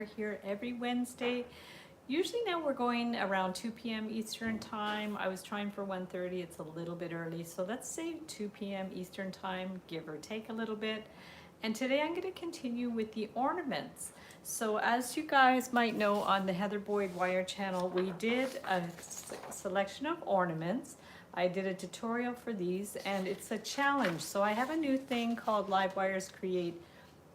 Here every Wednesday. Usually now we're going around 2 p.m. Eastern time. I was trying for 1:30. It's a little bit early. So let's say 2 p.m. Eastern time, give or take a little bit. And today I'm going to continue with the ornaments. So as you guys might know, on the Heather Boyd Wire channel, we did a selection of ornaments. I did a tutorial for these and it's a challenge. So I have a new thing called Live Wires Create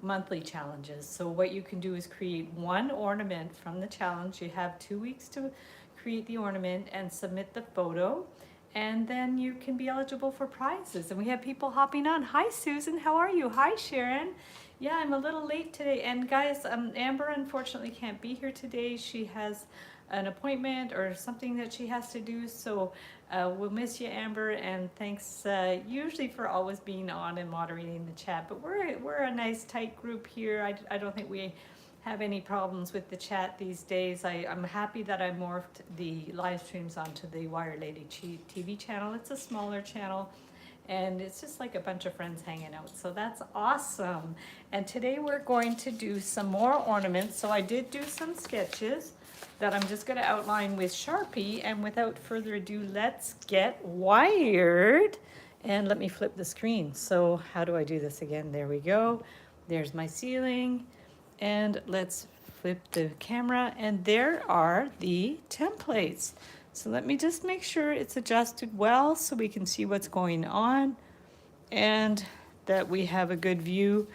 monthly challenges. So what you can do is create one ornament from the challenge. You have 2 weeks to create the ornament and submit the photo, and then you can be eligible for prizes. And we have people hopping on. Hi Susan, how are you? Hi Sharon. Yeah, I'm a little late today. And guys, Amber unfortunately can't be here today. She has an appointment or something that she has to do, so we'll miss you, Amber, and thanks usually for always being on and moderating the chat. But we're a nice tight group here. I don't think we have any problems with the chat these days. I'm happy that I morphed the live streams onto the Wire Lady TV channel. It's a smaller channel and it's just like a bunch of friends hanging out, so that's awesome. And today we're going to do some more ornaments. So I did do some sketches that I'm just going to outline with Sharpie, and without further ado, let's get wired. And let me flip the screen. So how do I do this again? There we go. There's my ceiling, and let's flip the camera, and there are the templates. So let me just make sure it's adjusted well so we can see what's going on and that we have a good view,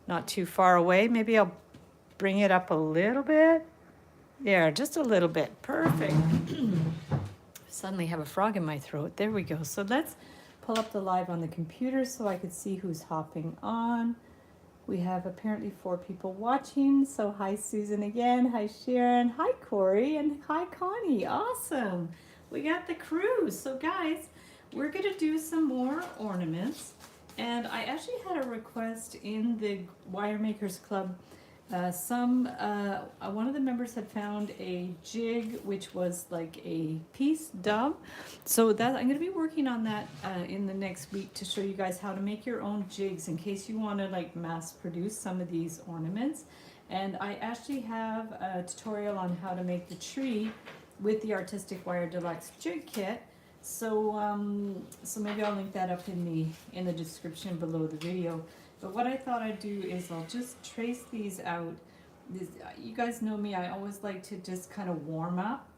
not too far away. Maybe I'll bring it up a little bit. There, just a little bit. Perfect. Suddenly have a frog in my throat. There we go. So let's pull up the live on the computer so I could see who's hopping on. We have apparently 4 people watching. So hi Susan again. Hi Sharon. Hi Corey. And hi Connie. Awesome. We got the crew. So guys, we're going to do some more ornaments. And I actually had a request in the Wire Makers Club. One of the members had found a jig which was like a piece dove, so that I'm going to be working on that in the next week to show you guys how to make your own jigs in case you want to like mass produce some of these ornaments. And I actually have a tutorial on how to make the tree with the Artistic Wire Deluxe jig kit. So maybe I'll link that up in the description below the video. But what I thought I'd do is I'll just trace these out. You guys know me, I always like to just kind of warm up.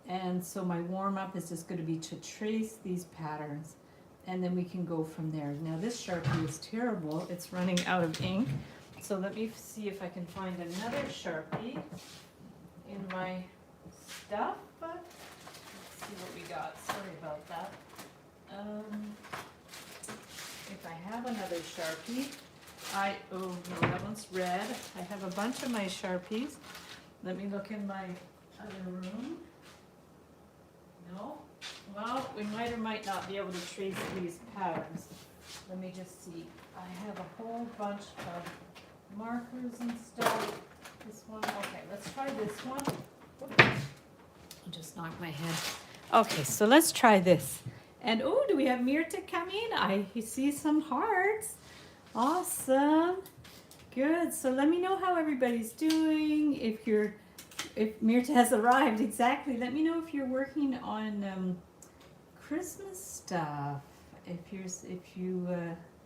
And so my warm up is just going to be to trace these patterns. And then we can go from there. Now this Sharpie is terrible. It's running out of ink. So let me see if I can find another Sharpie in my stuff. Let's see what we got. Sorry about that. If I have another Sharpie, oh no, that one's red. I have a bunch of my Sharpies. Let me look in my other room. No? Well, we might or might not be able to trace these patterns. Let me just see. I have a whole bunch of markers and stuff. This one, okay, let's try this one. Whoops. I just knocked my head. Okay, so let's try this. And oh, do we have Mirta coming? I see some hearts. Awesome. Good. So let me know how everybody's doing. If Mirta has arrived, exactly. Let me know if you're working on Christmas stuff.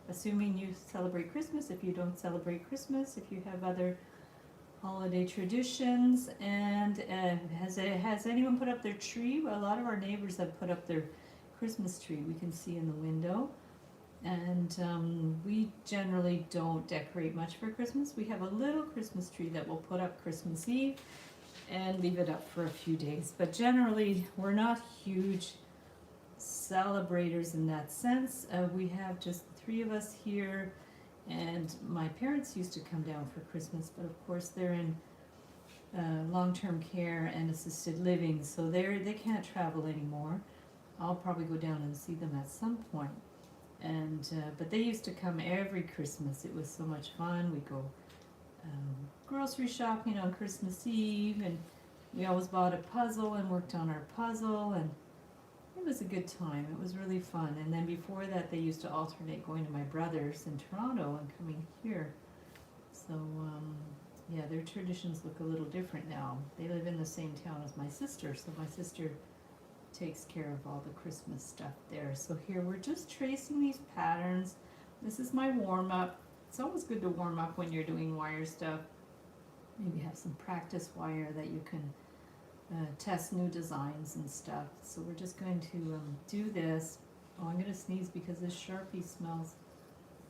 Assuming you celebrate Christmas, if you don't celebrate Christmas, if you have other holiday traditions, and has anyone put up their tree? Well, a lot of our neighbors have put up their Christmas tree. We can see in the window, and we generally don't decorate much for Christmas. We have a little Christmas tree that we'll put up Christmas Eve and leave it up for a few days, but generally we're not huge celebrators in that sense. We have just the 3 of us here, and my parents used to come down for Christmas, but of course they're in long-term care and assisted living, so they can't travel anymore. I'll probably go down and see them at some point. And but they used to come every Christmas. It was so much fun. We go grocery shopping on Christmas Eve, and we always bought a puzzle and worked on our puzzle, and it was a good time. It was really fun. And then before that, they used to alternate going to my brother's in Toronto and coming here. So Yeah, their traditions look a little different now. They live in the same town as my sister, so my sister takes care of all the Christmas stuff there. So here we're just tracing these patterns. This is my warm-up. It's always good to warm up when you're doing wire stuff. Maybe have some practice wire that you can test new designs and stuff. So we're just going to do this. Oh, I'm going to sneeze because this Sharpie smells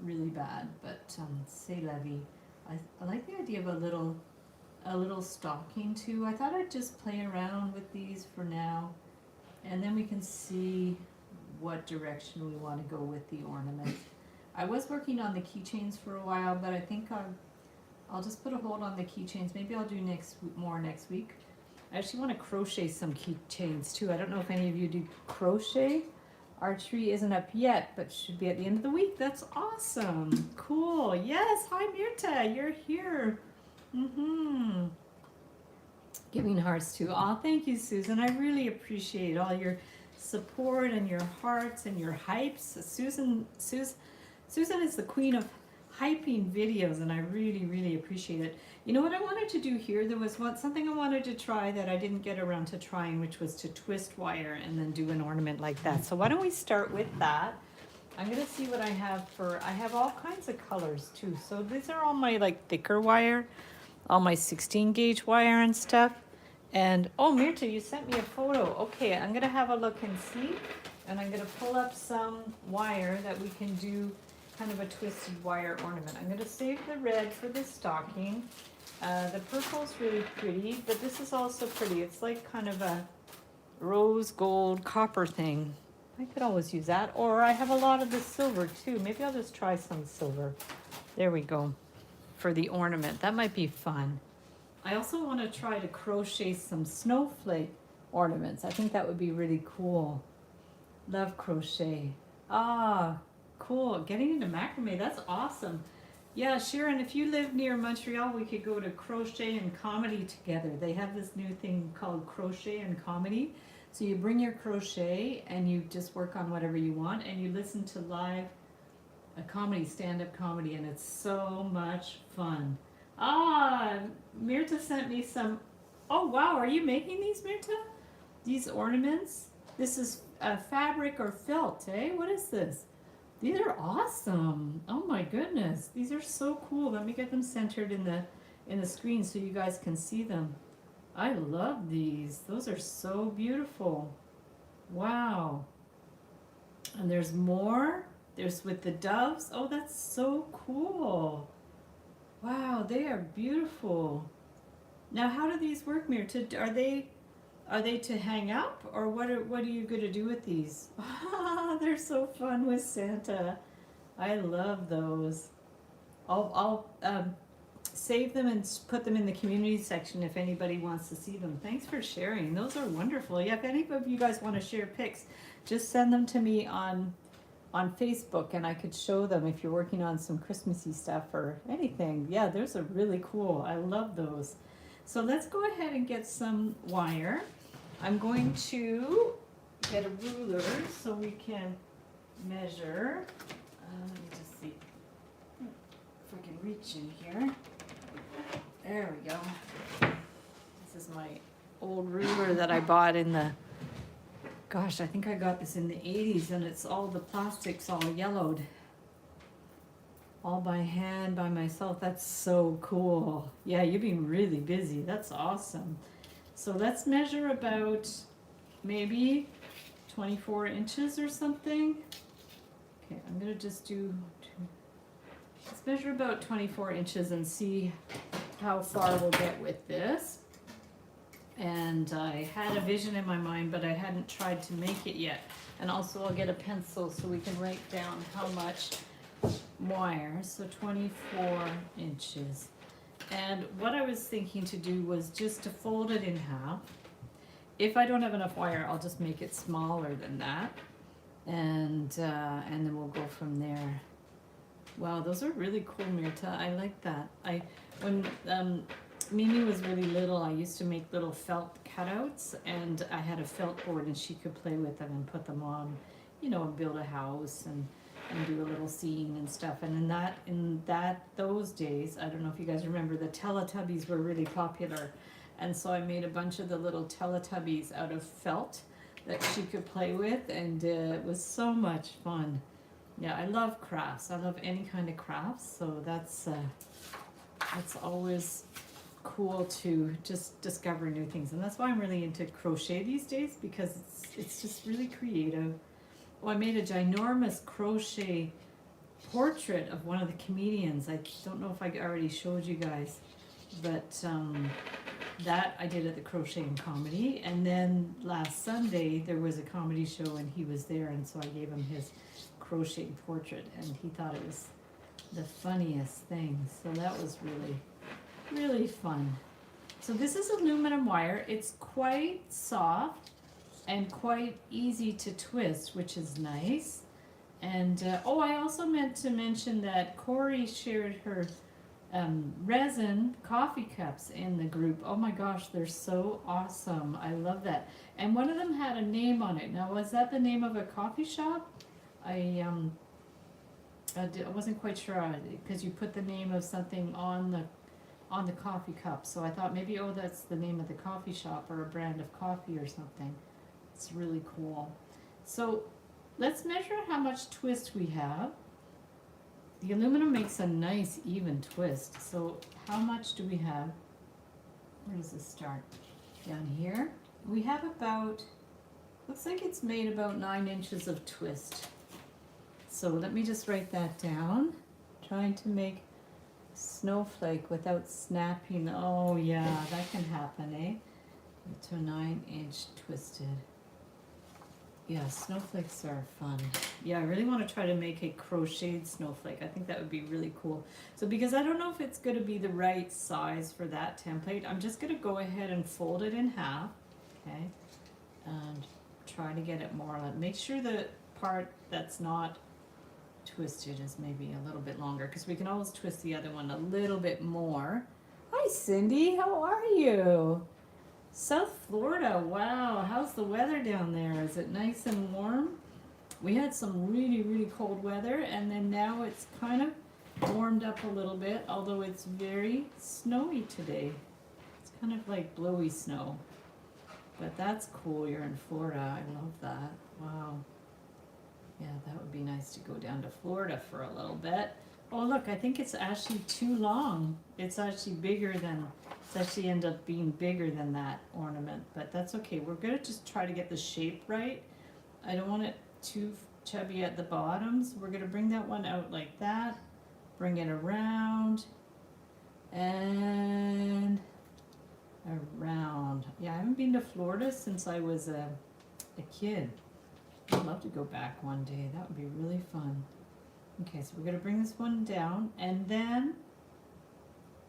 really bad, but c'est la vie. I like the idea of a little stocking too. I thought I'd just play around with these for now, and then we can see what direction we want to go with the ornament. I was working on the keychains for a while, but I think I'll just put a hold on the keychains. Maybe I'll do more next week. I actually want to crochet some keychains too. I don't know if any of you do crochet. Archery isn't up yet, but should be at the end of the week. That's awesome. Cool. Yes. Hi, Mirta. You're here. Giving hearts too. Oh, thank you, Susan. I really appreciate all your support and your hearts and your hypes. Susan is the queen of hyping videos, and I really, really appreciate it. You know what I wanted to do here? There was something I wanted to try that I didn't get around to trying, which was to twist wire and then do an ornament like that. So why don't we start with that? I'm gonna see what I have I have all kinds of colors too. So these are all my like thicker wire, all my 16 gauge wire and stuff. And oh, Mirta, you sent me a photo. Okay, I'm gonna have a look and see. And I'm gonna pull up some wire that we can do kind of a twisted wire ornament. I'm going to save the red for the stocking. The purple's really pretty, but this is also pretty. It's like kind of a rose gold copper thing. I could always use that. Or I have a lot of the silver too. Maybe I'll just try some silver. There we go. For the ornament. That might be fun. I also want to try to crochet some snowflake ornaments. I think that would be really cool. Love crochet. Ah, cool. Getting into macrame, that's awesome. Yeah, Sharon, if you live near Montreal, we could go to Crochet and Comedy together. They have this new thing called Crochet and Comedy. So you bring your crochet and you just work on whatever you want, and you listen to live comedy, stand-up comedy, and it's so much fun. Ah, Mirta sent me some. Oh, wow. Are you making these, Mirta? These ornaments? This is fabric or felt, eh? What is this? These are awesome. Oh my goodness. These are so cool. Let me get them centered in the screen so you guys can see them. I love these. Those are so beautiful. Wow. And there's more. There's with the doves. Oh, that's so cool. Wow, they are beautiful. Now, how do these work, Mirta? Are they to hang up, or what are you going to do with these? They're so fun with Santa. I love those. I'll save them and put them in the community section if anybody wants to see them. Thanks for sharing. Those are wonderful. Yeah, if any of you guys want to share pics, just send them to me on Facebook, and I could show them if you're working on some Christmassy stuff or anything. Yeah, those are really cool. I love those. So let's go ahead and get some wire. I'm going to get a ruler so we can measure. Let me just see if I can reach in here. There we go. This is my old ruler that I bought in the, gosh, I think I got this in the 80s, and it's all the plastics all yellowed. All by hand, by myself. That's so cool. Yeah, you've been really busy. That's awesome. So let's measure about maybe 24 inches or something. Okay, I'm gonna just do, let's measure about 24 inches and see how far we'll get with this. And I had a vision in my mind, but I hadn't tried to make it yet. And also I'll get a pencil so we can write down how much wire. So 24 inches. And what I was thinking to do was just to fold it in half. If I don't have enough wire, I'll just make it smaller than that. And then we'll go from there. Wow, those are really cool, Mirta. I like that. When Mimi was really little, I used to make little felt cutouts, and I had a felt board, and she could play with them and put them on, you know, and build a house. And and do a little seeing and stuff. And those days, I don't know if you guys remember, the Teletubbies were really popular. And so I made a bunch of the little Teletubbies out of felt that she could play with, and it was so much fun. Yeah, I love crafts. I love any kind of crafts, so that's always cool to just discover new things. And that's why I'm really into crochet these days, because it's just really creative. Oh, I made a ginormous crochet portrait of one of the comedians. I don't know if I already showed you guys, but that I did at the Crochet and Comedy. And then last Sunday there was a comedy show and he was there, and so I gave him his crochet portrait, and he thought it was the funniest thing. So that was really, really fun. So this is aluminum wire. It's quite soft and quite easy to twist, which is nice. And oh, I also meant to mention that Corey shared her resin coffee cups in the group. Oh my gosh, they're so awesome. I love that. And one of them had a name on it. Now, was that the name of a coffee shop? I wasn't quite sure, because you put the name of something on the coffee cup. So I thought maybe, oh, that's the name of the coffee shop or a brand of coffee or something. It's really cool. So let's measure how much twist we have. The aluminum makes a nice even twist. So how much do we have? Where does this start? Down here. We have about, looks like it's made about 9 inches of twist. So let me just write that down. Trying to make snowflake without snapping. Oh yeah, that can happen, eh? To 9-inch twisted. Yeah, snowflakes are fun. Yeah, I really want to try to make a crocheted snowflake. I think that would be really cool. So because I don't know if it's going to be the right size for that template, I'm just going to go ahead and fold it in half, okay? And try to get it more. Make sure the part that's not twisted is maybe a little bit longer, because we can always twist the other one a little bit more. Hi Cindy, how are you? South Florida, wow, how's the weather down there? Is it nice and warm? We had some really, really cold weather, and then now it's kind of warmed up a little bit, although it's very snowy today. It's kind of like blowy snow, but that's cool. You're in Florida. I love that. Wow. Yeah, that would be nice to go down to Florida for a little bit. Oh look, I think it's actually too long. It's actually bigger than, it's actually ended up being bigger than that ornament, but that's okay. We're gonna just try to get the shape right. I don't want it too chubby at the bottoms. We're gonna bring that one out like that, bring it around, and around. Yeah, I haven't been to Florida since I was a kid. I'd love to go back one day. That would be really fun. Okay, so we're going to bring this one down, and then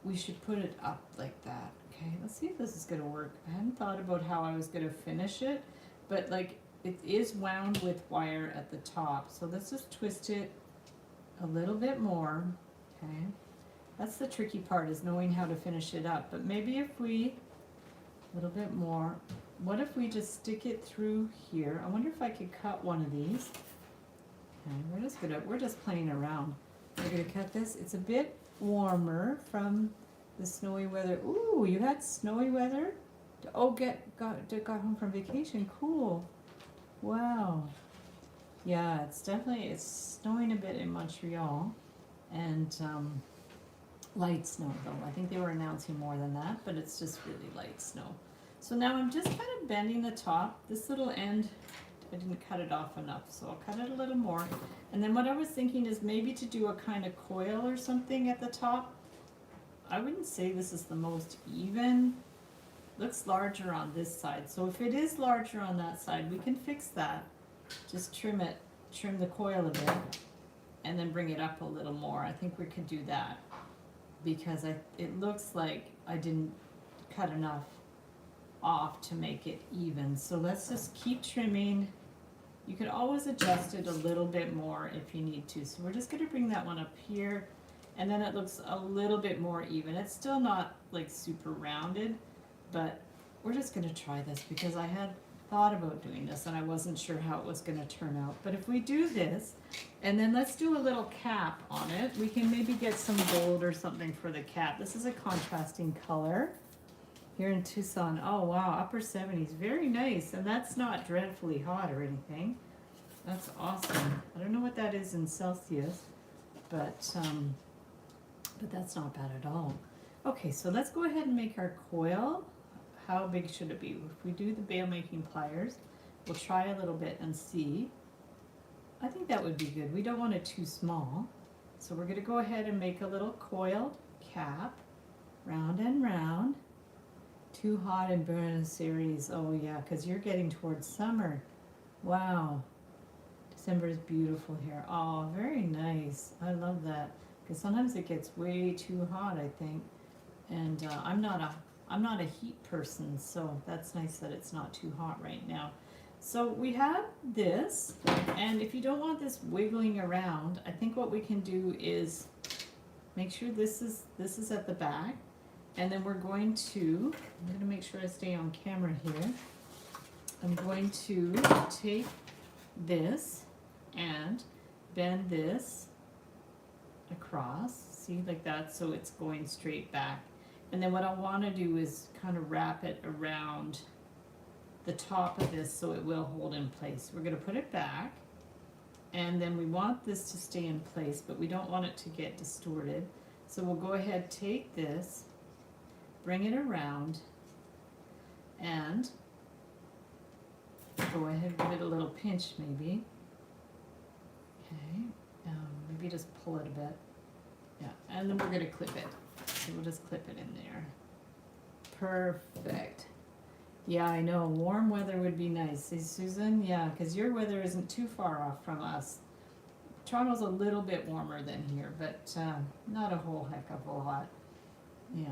we should put it up like that. Okay, let's see if this is going to work. I hadn't thought about how I was going to finish it, but like it is wound with wire at the top. So let's just twist it a little bit more. Okay, that's the tricky part, is knowing how to finish it up. But maybe if we, a little bit more, what if we just stick it through here? I wonder if I could cut one of these. Okay, we're just playing around. We're gonna cut this. It's a bit warmer from the snowy weather. Ooh, you had snowy weather? Oh, got home from vacation. Cool. Wow. Yeah, it's snowing a bit in Montreal, and light snow though. I think they were announcing more than that, but it's just really light snow. So now I'm just kind of bending the top. This little end, I didn't cut it off enough, so I'll cut it a little more. And then what I was thinking is maybe to do a kind of coil or something at the top. I wouldn't say this is the most even. Looks larger on this side. So if it is larger on that side, we can fix that. Just trim the coil a bit, and then bring it up a little more. I think we could do that, because it looks like I didn't cut enough off to make it even. So let's just keep trimming. You could always adjust it a little bit more if you need to. So we're just going to bring that one up here, and then it looks a little bit more even. It's still not like super rounded, but we're just going to try this, because I had thought about doing this and I wasn't sure how it was going to turn out. But if we do this, and then let's do a little cap on it, we can maybe get some gold or something for the cap. This is a contrasting color here in Tucson. Oh wow, upper 70s, very nice. And that's not dreadfully hot or anything. That's awesome. I don't know what that is in Celsius, but that's not bad at all. Okay, so let's go ahead and make our coil. How big should it be? If we do the bale making pliers, we'll try a little bit and see. I think that would be good. We don't want it too small. So we're gonna go ahead and make a little coil cap, round and round. Too hot and Buenos Aires. Oh yeah, because you're getting towards summer. Wow. December is beautiful here. Oh, very nice. I love that. Because sometimes it gets way too hot, I think. And I'm not a heat person, so that's nice that it's not too hot right now. So we have this, and if you don't want this wiggling around, I think what we can do is make sure this is at the back, and then I'm going to make sure I stay on camera here. I'm going to take this and bend this across, see, like that, so it's going straight back. And then what I want to do is kind of wrap it around the top of this so it will hold in place. We're going to put it back, and then we want this to stay in place, but we don't want it to get distorted. So we'll go ahead, take this, bring it around, and go ahead, give it a little pinch maybe. Okay, maybe just pull it a bit. Yeah, and then we're going to clip it. So we'll just clip it in there. Perfect. Yeah, I know, warm weather would be nice. See, Susan? Yeah, because your weather isn't too far off from us. Toronto's a little bit warmer than here, but not a whole heck of a lot. Yeah.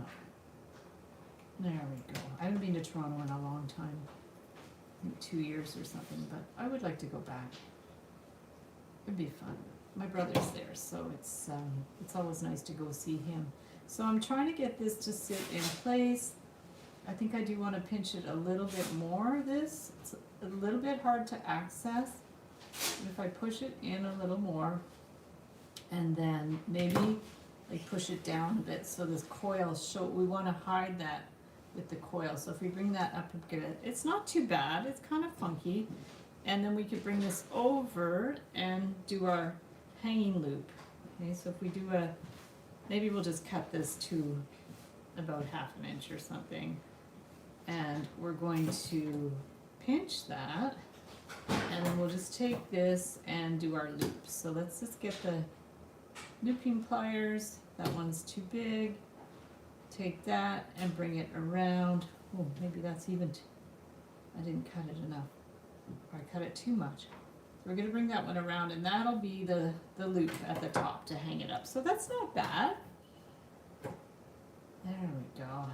There we go. I haven't been to Toronto in a long time. I think 2 years or something, but I would like to go back. It'd be fun. My brother's there, so it's always nice to go see him. So I'm trying to get this to sit in place. I think I do want to pinch it a little bit more. It's a little bit hard to access. If I push it in a little more, and then maybe like push it down a bit so this coil we want to hide that with the coil. So if we bring that up a bit, it's not too bad. It's kind of funky. And then we could bring this over and do our hanging loop. Okay, so if we do maybe we'll just cut this to about 1/2 inch or something. And we're going to pinch that, and then we'll just take this and do our loops. So let's just get the looping pliers. That one's too big. Take that and bring it around. Oh, maybe that's even I didn't cut it enough. Or I cut it too much. So we're going to bring that one around, and that'll be the loop at the top to hang it up. So that's not bad. There we go.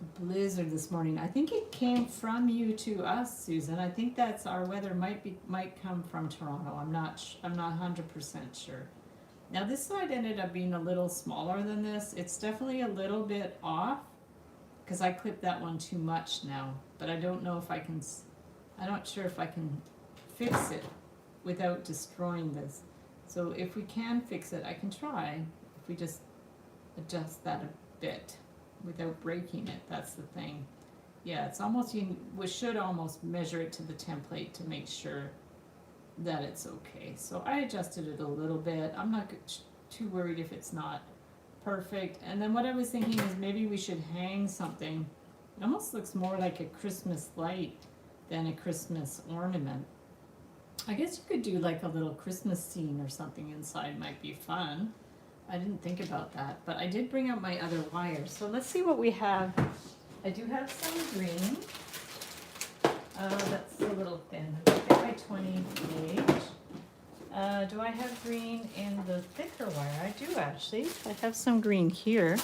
A blizzard this morning. I think it came from you to us, Susan. I think that's our weather might come from Toronto. I'm not 100% sure. Now this side ended up being a little smaller than this. It's definitely a little bit off because I clipped that one too much now. But I don't know if I can. I'm not sure if I can fix it without destroying this. So if we can fix it, I can try. If we just adjust that a bit without breaking it, that's the thing. Yeah, it's almost, we should almost measure it to the template to make sure that it's okay. So I adjusted it a little bit. I'm not too worried if it's not perfect. And then what I was thinking is maybe we should hang something. It almost looks more like a Christmas light than a Christmas ornament. I guess you could do like a little Christmas scene or something inside, might be fun. I didn't think about that, but I did bring out my other wires. So let's see what we have. I do have some green. That's a little thin. I'll get my 20 gauge. Do I have green in the thicker wire? I do actually. I have some green here.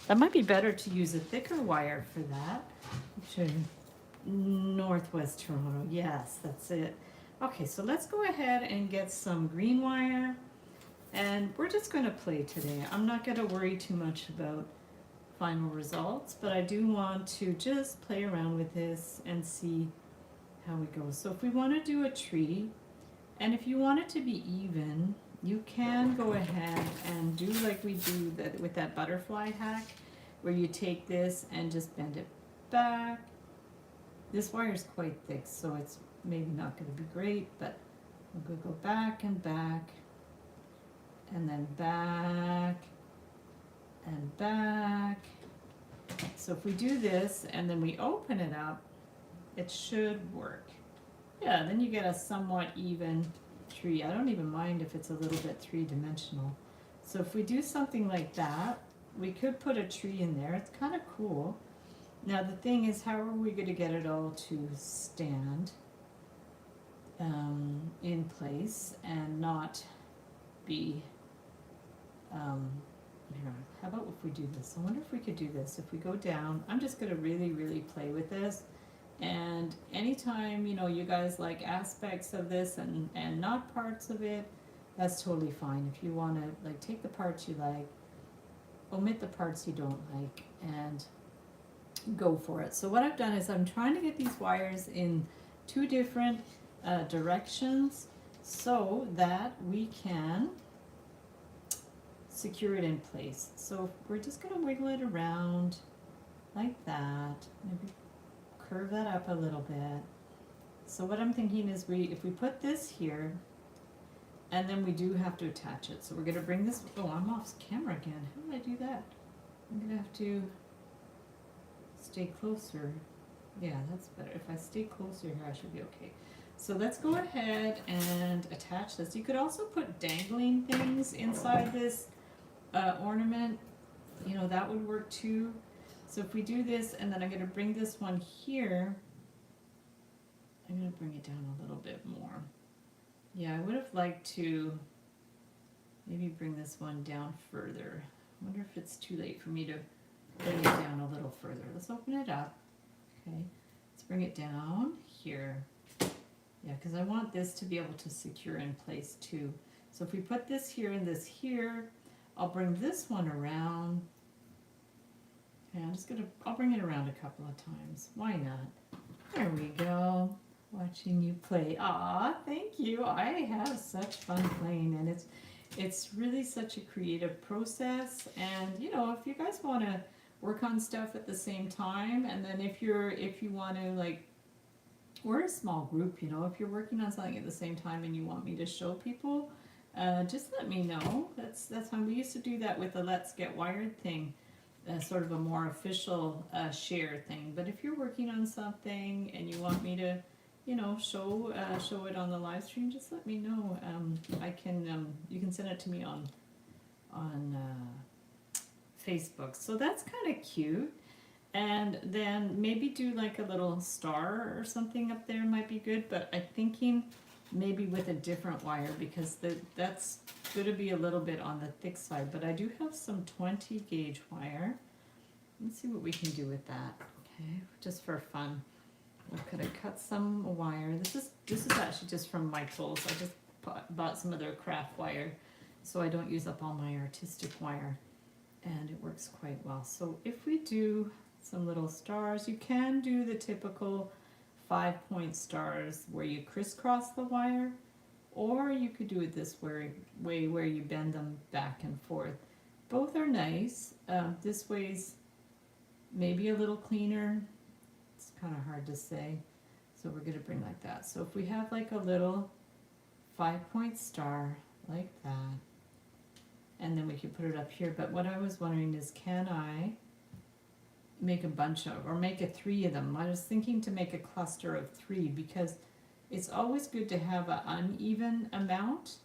That might be better to use a thicker wire for that. Northwest Toronto. Yes, that's it. Okay, so let's go ahead and get some green wire. And we're just going to play today. I'm not going to worry too much about final results, but I do want to just play around with this and see how we go. So if we want to do a tree, and if you want it to be even, you can go ahead and do like we do that with that butterfly hack, where you take this and just bend it back. This wire is quite thick, so it's maybe not going to be great, but we're going to go back and back, and then back and back. So if we do this and then we open it up, it should work. Yeah, then you get a somewhat even tree. I don't even mind if it's a little bit three-dimensional. So if we do something like that, we could put a tree in there. It's kind of cool. Now the thing is, how are we going to get it all to stand in place and not be, here, how about if we do this? I wonder if we could do this. If we go down, I'm just going to really, really play with this. And anytime, you know, you guys like aspects of this and not parts of it, that's totally fine. If you want to like take the parts you like, omit the parts you don't like, and go for it. So what I've done is I'm trying to get these wires in two different directions so that we can secure it in place. So we're just going to wiggle it around like that, maybe curve that up a little bit. So what I'm thinking is if we put this here, and then we do have to attach it. So we're going to bring this, oh, I'm off camera again. How did I do that? I'm going to have to stay closer. Yeah, that's better. If I stay closer here, I should be okay. So let's go ahead and attach this. You could also put dangling things inside this ornament. You know, that would work too. So if we do this, and then I'm going to bring this one here, I'm going to bring it down a little bit more. Yeah, I would have liked to maybe bring this one down further. I wonder if it's too late for me to bring it down a little further. Let's open it up. Okay, let's bring it down here. Yeah, because I want this to be able to secure in place too. So if we put this here and this here, I'll bring this one around. Okay, I'll bring it around a couple of times. Why not? There we go. Watching you play. Aw, thank you. I have such fun playing, and it's really such a creative process. And you know, if you guys want to work on stuff at the same time, and then if you want to, like, we're a small group, you know, if you're working on something at the same time and you want me to show people, just let me know. That's fine. We used to do that with the Let's Get Wired thing, sort of a more official share thing. But if you're working on something and you want me to, you know, show it on the live stream, just let me know. I can you can send it to me on Facebook. So that's kind of cute. And then maybe do like a little star or something up there might be good, but I'm thinking maybe with a different wire, because that's going to be a little bit on the thick side. But I do have some 20 gauge wire. Let's see what we can do with that. Okay, just for fun. We're going to cut some wire. This is actually just from Michael's. I just bought some of their craft wire, so I don't use up all my artistic wire, and it works quite well. So if we do some little stars, you can do the typical 5-point stars where you crisscross the wire, or you could do it this way where you bend them back and forth. Both are nice. This way's maybe a little cleaner. It's kind of hard to say. So we're going to bring like that. So if we have like a little 5-point star like that, and then we can put it up here. But what I was wondering is, can I make a bunch of, or make 3 of them? I was thinking to make a cluster of 3, because it's always good to have an uneven amount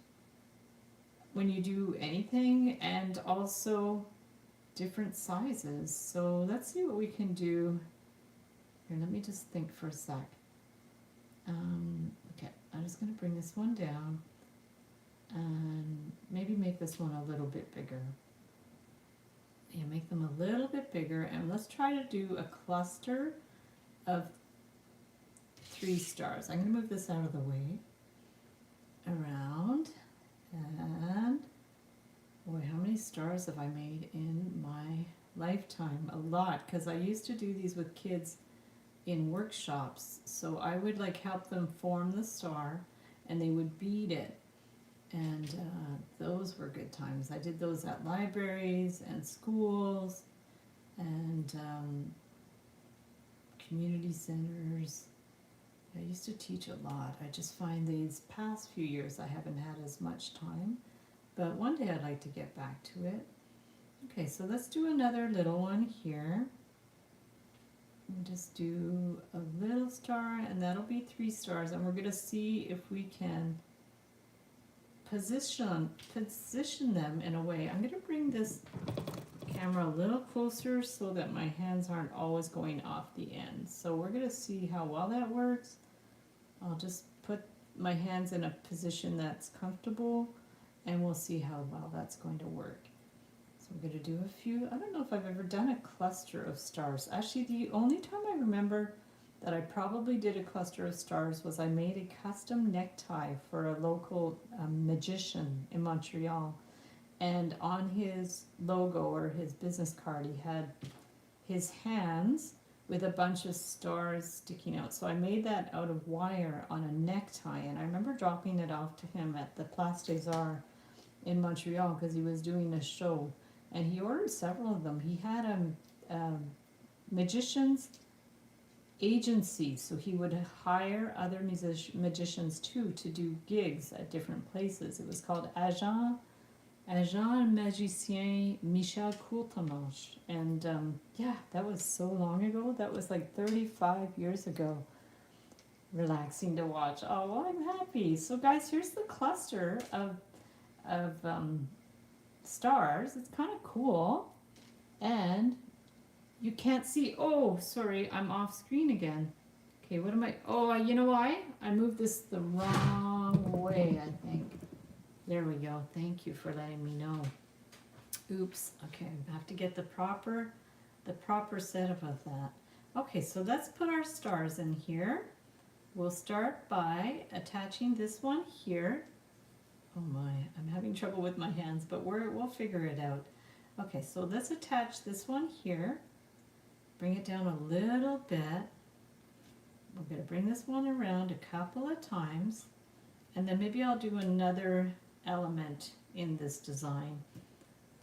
when you do anything, and also different sizes. So let's see what we can do here. Let me just think for a sec. Okay, I'm just going to bring this one down and maybe make this one a little bit bigger. Yeah, make them a little bit bigger, and let's try to do a cluster of 3 stars. I'm going to move this out of the way, around, and boy, how many stars have I made in my lifetime a lot, because I used to do these with kids in workshops. So I would like help them form the star, and they would bead it. And those were good times. I did those at libraries and schools and community centers. I used to teach a lot. I just find these past few years I haven't had as much time, but one day I'd like to get back to it. Okay, so let's do another little one here. And just do a little star, and that'll be 3 stars, and we're going to see if we can position them in a way. I'm going to bring this camera a little closer so that my hands aren't always going off the end. So we're going to see how well that works. I'll just put my hands in a position that's comfortable, and we'll see how well that's going to work. So we're going to do a few. I don't know if I've ever done a cluster of stars. Actually, the only time I remember that I probably did a cluster of stars was I made a custom necktie for a local magician in Montreal. And on his logo or his business card, he had his hands with a bunch of stars sticking out. So I made that out of wire on a necktie, and I remember dropping it off to him at the Place des Arts in Montreal because he was doing a show, and he ordered several of them. He had a magician's agency, so he would hire other magicians too to do gigs at different places. It was called Agent Magicien Michel Courtemanche, and yeah, that was so long ago. That was like 35 years ago. Relaxing to watch. Oh, well, I'm happy. So guys, here's the cluster of stars. It's kind of cool, and you can't see. Oh, sorry, I'm off screen again. Okay, what am I? Oh, you know why? I moved this the wrong way, I think. There we go. Thank you for letting me know. Oops. Okay, I have to get the proper setup of that. Okay, so let's put our stars in here. We'll start by attaching this one here. Oh my, I'm having trouble with my hands, but we'll figure it out. Okay, so let's attach this one here. Bring it down a little bit. We're going to bring this one around a couple of times, and then maybe I'll do another element in this design.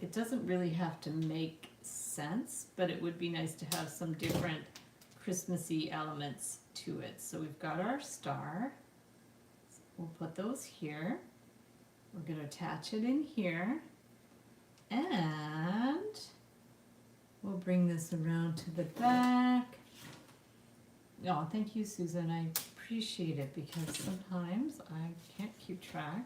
It doesn't really have to make sense, but it would be nice to have some different Christmassy elements to it. So we've got our star. We'll put those here. We're going to attach it in here, and we'll bring this around to the back. Oh, thank you, Susan. I appreciate it, because sometimes I can't keep track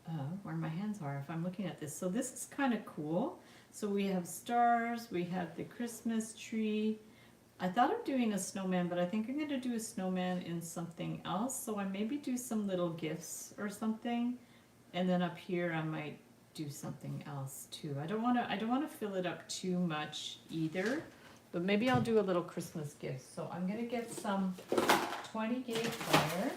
of where my hands are if I'm looking at this. So this is kind of cool. So we have stars, we have the Christmas tree. I thought of doing a snowman, but I think I'm going to do a snowman in something else. So I maybe do some little gifts or something, and then up here I might do something else too. I don't want to fill it up too much either, but maybe I'll do a little Christmas gift. So I'm going to get some 20 gauge wire.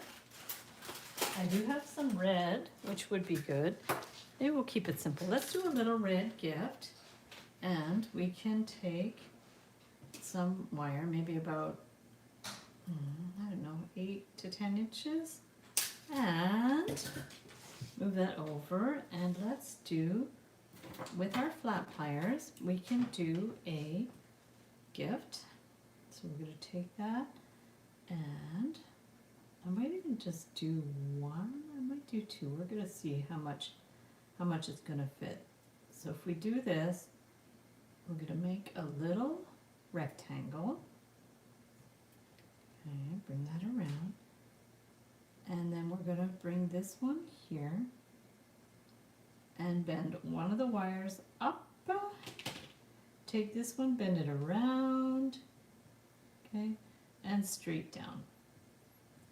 I do have some red, which would be good. Maybe we'll keep it simple. Let's do a little red gift, and we can take some wire, maybe about, I don't know, 8 to 10 inches, and move that over, and let's do, with our flat pliers, we can do a gift. So we're going to take that, and I might even just do one. I might do 2. We're going to see how much it's going to fit. So if we do this, we're going to make a little rectangle. Okay, bring that around. And then we're going to bring this one here and bend one of the wires up. Take this one, bend it around, okay, and straight down.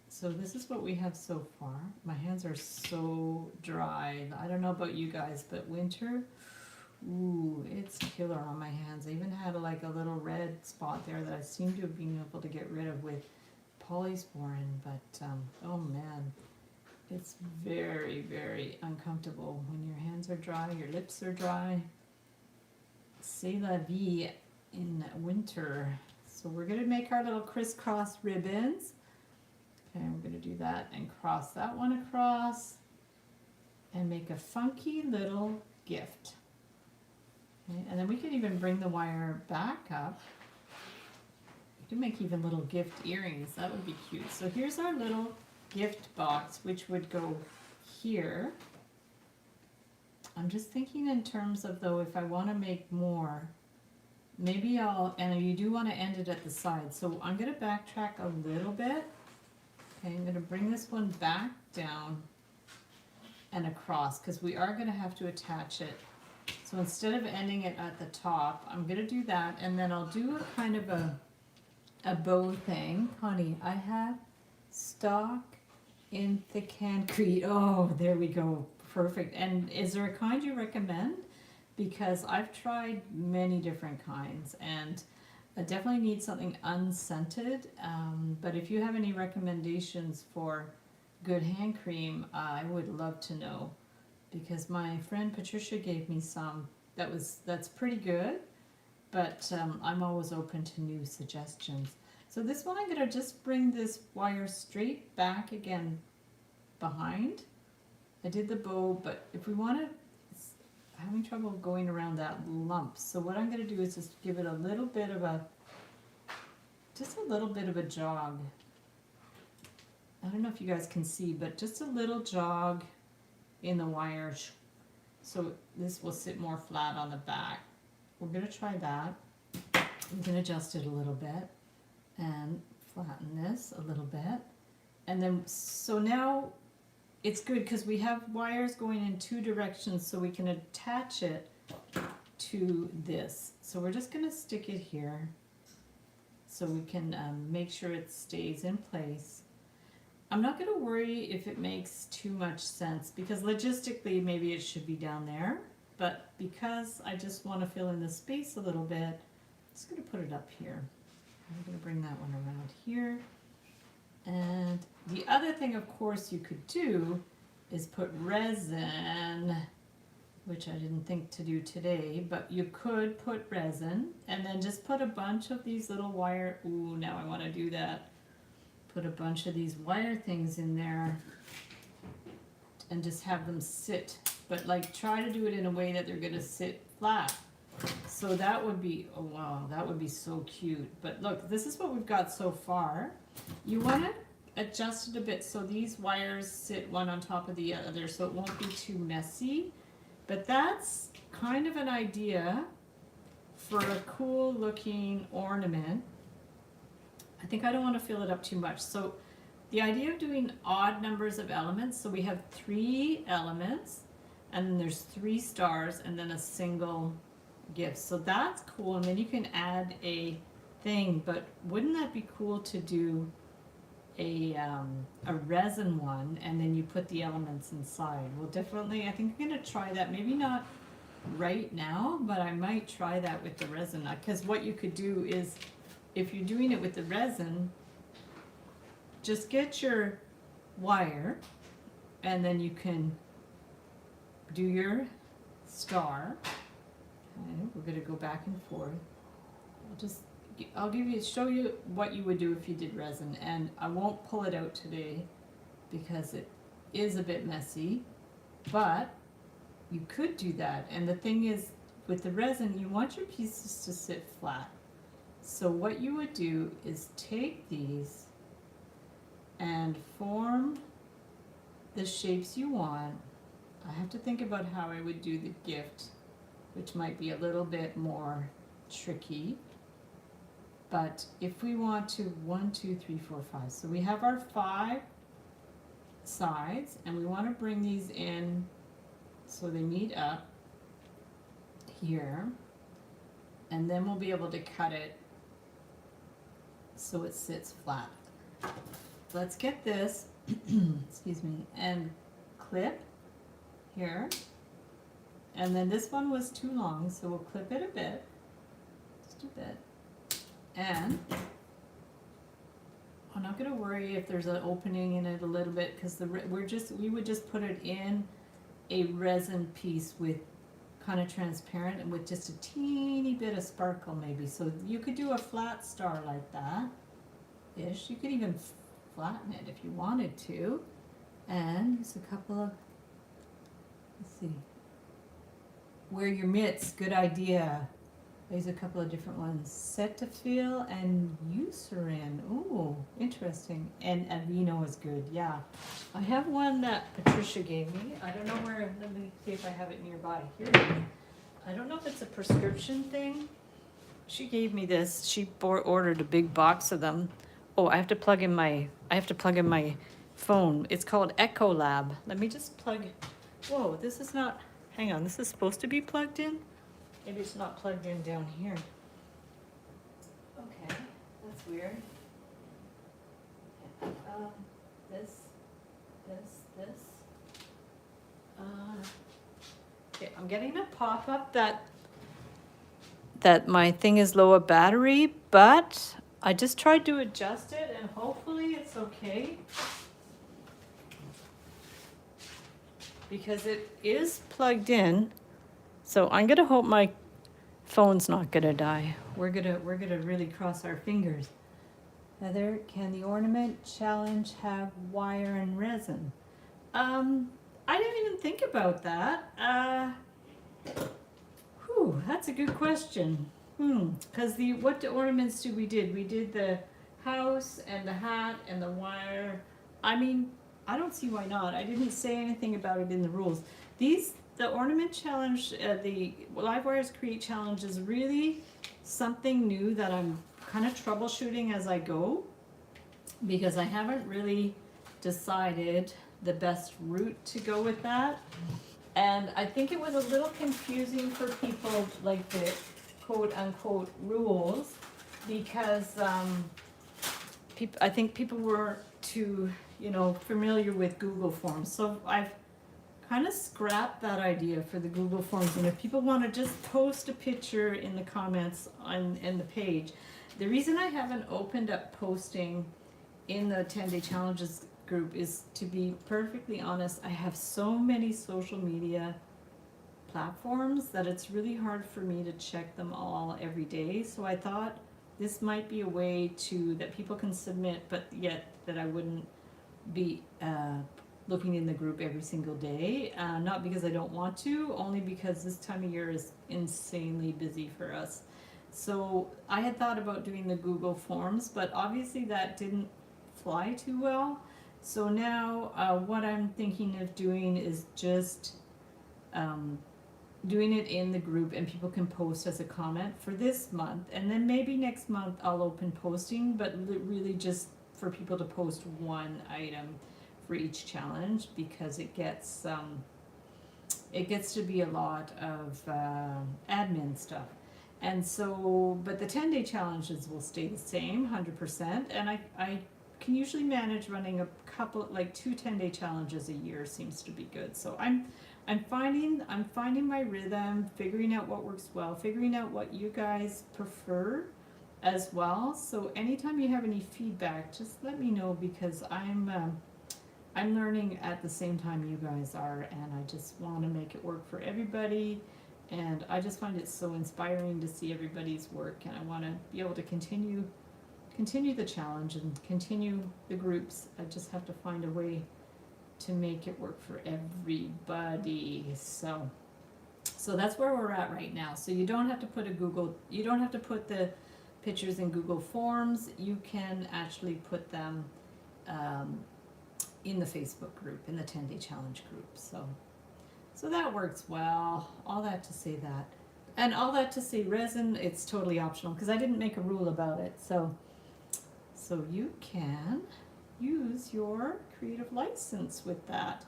So this is what we have so far. My hands are so dry. I don't know about you guys, but winter, ooh, it's killer on my hands. I even had like a little red spot there that I seem to have been able to get rid of with polysporin, but oh man, it's very, very uncomfortable when your hands are dry, your lips are dry. c'est la vie in winter. So we're gonna make our little crisscross ribbons. Okay, we're gonna do that and cross that one across and make a funky little gift. Okay, and then we can even bring the wire back up. We can make even little gift earrings. That would be cute. So here's our little gift box, which would go here. I'm just thinking in terms of, though, if I want to make more, maybe and you do want to end it at the side. So I'm going to backtrack a little bit. Okay, I'm going to bring this one back down and across because we are going to have to attach it. So instead of ending it at the top, I'm going to do that, and then I'll do a kind of a bow thing. Honey, I have stock in the concrete. Oh, there we go. Perfect. And is there a kind you recommend? Because I've tried many different kinds, and I definitely need something unscented. But if you have any recommendations for good hand cream, I would love to know. Because my friend Patricia gave me some that's pretty good, but I'm always open to new suggestions. So this one, I'm going to just bring this wire straight back again behind. I did the bow, but if we want to, having trouble going around that lump. So what I'm going to do is just give it a little bit of just a little bit of a jog. I don't know if you guys can see, but just a little jog in the wire. So this will sit more flat on the back. We're going to try that. We can adjust it a little bit and flatten this a little bit. And then, so now it's good because we have wires going in two directions, so we can attach it to this. So we're just going to stick it here so we can make sure it stays in place. I'm not going to worry if it makes too much sense, because logistically maybe it should be down there, but because I just want to fill in the space a little bit, I'm just going to put it up here. I'm going to bring that one around here. And the other thing, of course, you could do is put resin, which I didn't think to do today, but you could put resin and then just put a bunch of these little wire, ooh, now I want to do that. Put a bunch of these wire things in there and just have them sit, but like try to do it in a way that they're going to sit flat. So that would be, oh wow, that would be so cute. But look, this is what we've got so far. You want to adjust it a bit so these wires sit one on top of the other so it won't be too messy. But that's kind of an idea for a cool looking ornament. I think I don't want to fill it up too much. So the idea of doing odd numbers of elements, so we have 3 elements and then there's 3 stars and then a single gift. So that's cool, and then you can add a thing, but wouldn't that be cool to do a resin one and then you put the elements inside? Well, definitely, I think I'm going to try that. Maybe not right now, but I might try that with the resin, because what you could do is, if you're doing it with the resin, just get your wire and then you can do your star. Okay, we're going to go back and forth. I'll show you what you would do if you did resin, and I won't pull it out today because it is a bit messy, but you could do that. And the thing is, with the resin, you want your pieces to sit flat. So what you would do is take these and form the shapes you want. I have to think about how I would do the gift, which might be a little bit more tricky. But if we want to, 1, 2, 3, 4, 5. So we have our 5 sides, and we want to bring these in so they meet up here. And then we'll be able to cut it so it sits flat. Let's get this, excuse me, and clip here. And then this one was too long, so we'll clip it a bit, just a bit. And I'm not going to worry if there's an opening in it a little bit, because we would just put it in a resin piece with kind of transparent and with just a teeny bit of sparkle maybe. So you could do a flat star like that ish. You could even flatten it if you wanted to. And there's a couple of, let's see, wear your mitts, good idea. There's a couple of different ones. Cetaphil and Eucerin. Ooh, interesting. And Aveeno is good, yeah. I have one that Patricia gave me. I don't know where, let me see if I have it nearby. Here it is. I don't know if it's a prescription thing. She gave me this. She ordered a big box of them. Oh, I have to plug in my phone. It's called Echo Lab. Let me just plug. Whoa, this is not, hang on, this is supposed to be plugged in? Maybe it's not plugged in down here. Okay, that's weird. This. Okay, I'm getting a pop-up that my thing is low of battery, but I just tried to adjust it and hopefully it's okay. Because it is plugged in. So I'm gonna hope my phone's not gonna die. We're gonna really cross our fingers. Heather, can the ornament challenge have wire and resin? I didn't even think about that. That's a good question. Because what ornaments we did? We did the house and the hat and the wire. I mean, I don't see why not. I didn't say anything about it in the rules. The ornament challenge, the Live Wires Create challenge is really something new that I'm kind of troubleshooting as I go, because I haven't really decided the best route to go with that. And I think it was a little confusing for people, like the quote unquote rules, because I think people were too, familiar with Google Forms. So I've kind of scrapped that idea for the Google Forms. And if people want to just post a picture in the comments in the page, the reason I haven't opened up posting in the 10-day challenges group is, to be perfectly honest, I have so many social media platforms that it's really hard for me to check them all every day. So I thought this might be a way that people can submit, but yet that I wouldn't be looking in the group every single day. Not because I don't want to, only because this time of year is insanely busy for us. So I had thought about doing the Google Forms, but obviously that didn't fly too well. So now what I'm thinking of doing is just doing it in the group, and people can post as a comment for this month, and then maybe next month I'll open posting, but really just for people to post one item for each challenge, because it gets to be a lot of admin stuff. And so, but the 10-day challenges will stay the same 100%, and I can usually manage running a couple, like 2 10-day challenges a year seems to be good. So I'm finding my rhythm, figuring out what works well, figuring out what you guys prefer as well. So anytime you have any feedback, just let me know, because I'm learning at the same time you guys are, and I just want to make it work for everybody. And I just find it so inspiring to see everybody's work, and I want to be able to continue the challenge and continue the groups. I just have to find a way to make it work for everybody. So that's where we're at right now. So you don't have to put the pictures in Google Forms. You can actually put them in the Facebook group, in the 10-day challenge group. So that works well. All that to say that. And all that to say, resin, it's totally optional, because I didn't make a rule about it. So you can use your creative license with that.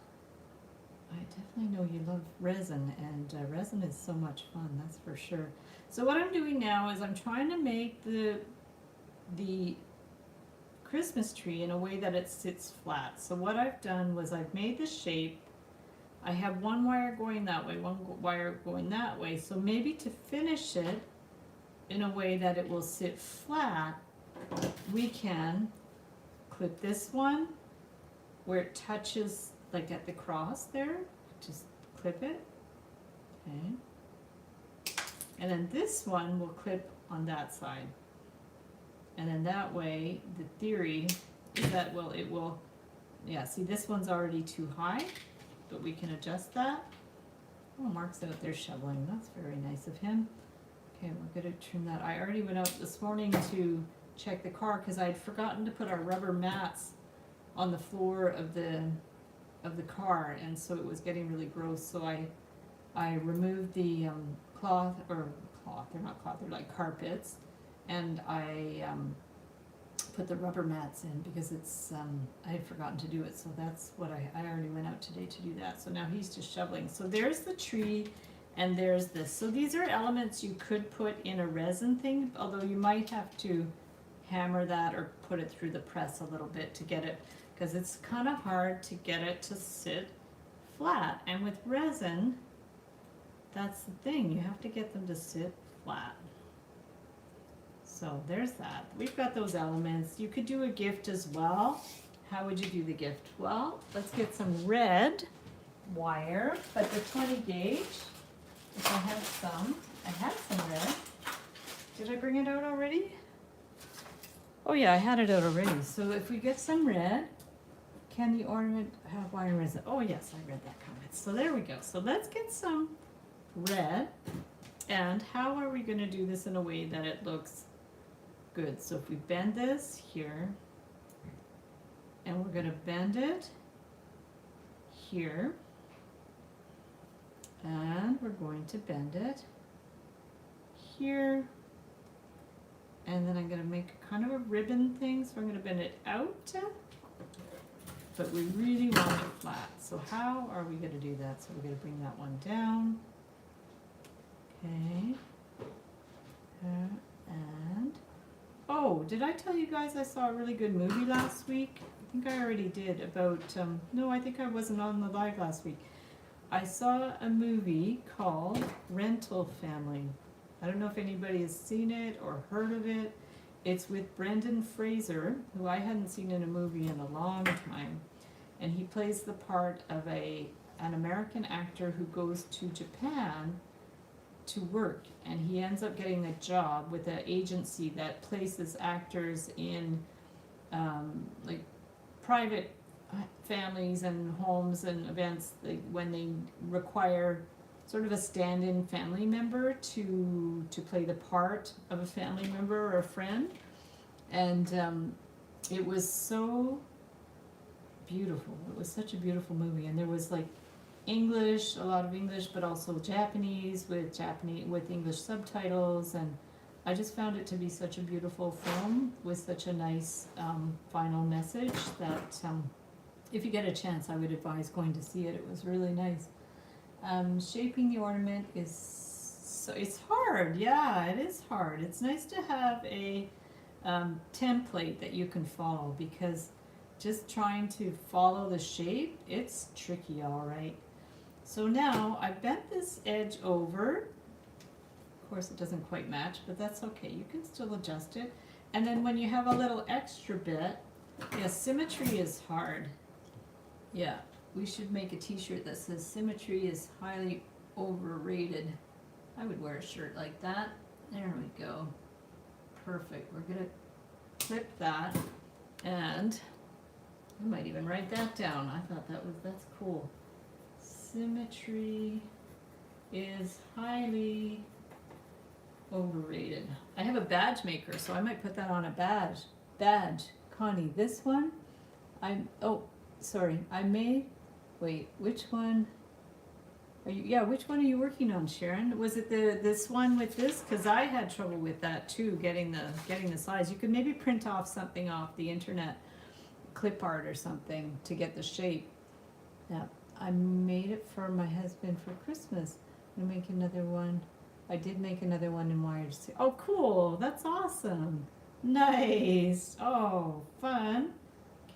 I definitely know you love resin, and resin is so much fun, that's for sure. So what I'm doing now is I'm trying to make the Christmas tree in a way that it sits flat. So what I've done was I've made the shape. I have one wire going that way, one wire going that way. So maybe to finish it in a way that it will sit flat, we can clip this one where it touches, like at the cross there. Just clip it. Okay. And then this one will clip on that side. And then that way, the theory is that, it will, yeah, see this one's already too high, but we can adjust that. Oh, Mark's out there shoveling, that's very nice of him. Okay, we're gonna trim that. I already went out this morning to check the car because I'd forgotten to put our rubber mats on the floor of the car, and so it was getting really gross. So I removed the cloth, they're not cloth, they're like carpets, and I put the rubber mats in because it's I had forgotten to do it. So that's what I already went out today to do that. So now he's just shoveling. So there's the tree. And there's this. So these are elements you could put in a resin thing, although you might have to hammer that or put it through the press a little bit to get it, because it's kind of hard to get it to sit flat. And with resin, that's the thing. You have to get them to sit flat. So there's that. We've got those elements. You could do a gift as well. How would you do the gift? Well, let's get some red wire, but the 20 gauge. If I have some, I had some red. Did I bring it out already? Oh yeah, I had it out already. So if we get some red, can the ornament have wire resin? Oh yes, I read that comment. So there we go. So let's get some red. And how are we going to do this in a way that it looks good? So if we bend this here, and we're going to bend it here. And we're going to bend it here, and then I'm going to make kind of a ribbon thing, so I'm going to bend it out, but we really want it flat. So how are we going to do that? So we're going to bring that one down, okay, and oh, did I tell you guys I saw a really good movie last week? I think I already did about, no, I think I wasn't on the live last week. I saw a movie called Rental Family. I don't know if anybody has seen it or heard of it. It's with Brendan Fraser, who I hadn't seen in a movie in a long time. And he plays the part of an American actor who goes to Japan to work. And he ends up getting a job with an agency that places actors in like private families and homes and events, when they require sort of a stand-in family member to play the part of a family member or a friend. And it was so beautiful. It was such a beautiful movie, and there was like English, a lot of English, but also Japanese with English subtitles, and I just found it to be such a beautiful film with such a nice final message that if you get a chance, I would advise going to see it. It was really nice. Shaping the ornament it's hard. Yeah, it is hard. It's nice to have a template that you can follow, because just trying to follow the shape, it's tricky, all right. So now I've bent this edge over. Of course, it doesn't quite match, but that's okay. You can still adjust it. And then when you have a little extra bit, yeah, symmetry is hard. Yeah, we should make a t-shirt that says symmetry is highly overrated. I would wear a shirt like that. There we go. Perfect. We're gonna clip that, and I might even write that down. I thought that's cool. Symmetry is highly overrated. I have a badge maker, so I might put that on a badge. Connie, this one, wait, which one which one are you working on, Sharon? Was it this one with this? Because I had trouble with that too, getting the size. You could maybe print off something off the internet, clip art or something, to get the shape. Yeah, I made it for my husband for Christmas. I'm gonna make another one. I did make another one in wired. Oh, cool! That's awesome. Nice. Oh, fun.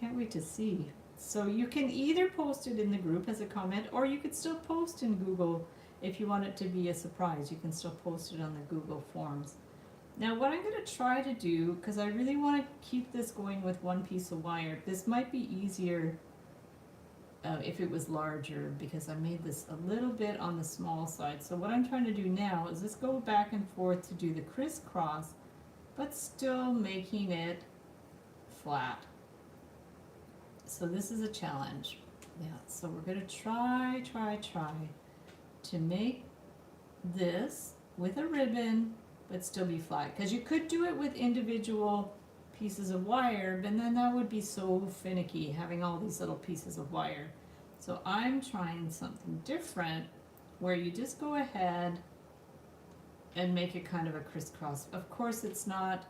Can't wait to see. So you can either post it in the group as a comment, or you could still post in Google if you want it to be a surprise. You can still post it on the Google Forms. Now what I'm going to try to do, because I really want to keep this going with one piece of wire, this might be easier if it was larger, because I made this a little bit on the small side. So what I'm trying to do now is just go back and forth to do the crisscross, but still making it flat. So this is a challenge. Yeah, so we're going to try to make this with a ribbon, but still be flat. Because you could do it with individual pieces of wire, but then that would be so finicky, having all these little pieces of wire. So I'm trying something different, where you just go ahead and make it kind of a crisscross. Of course it's not,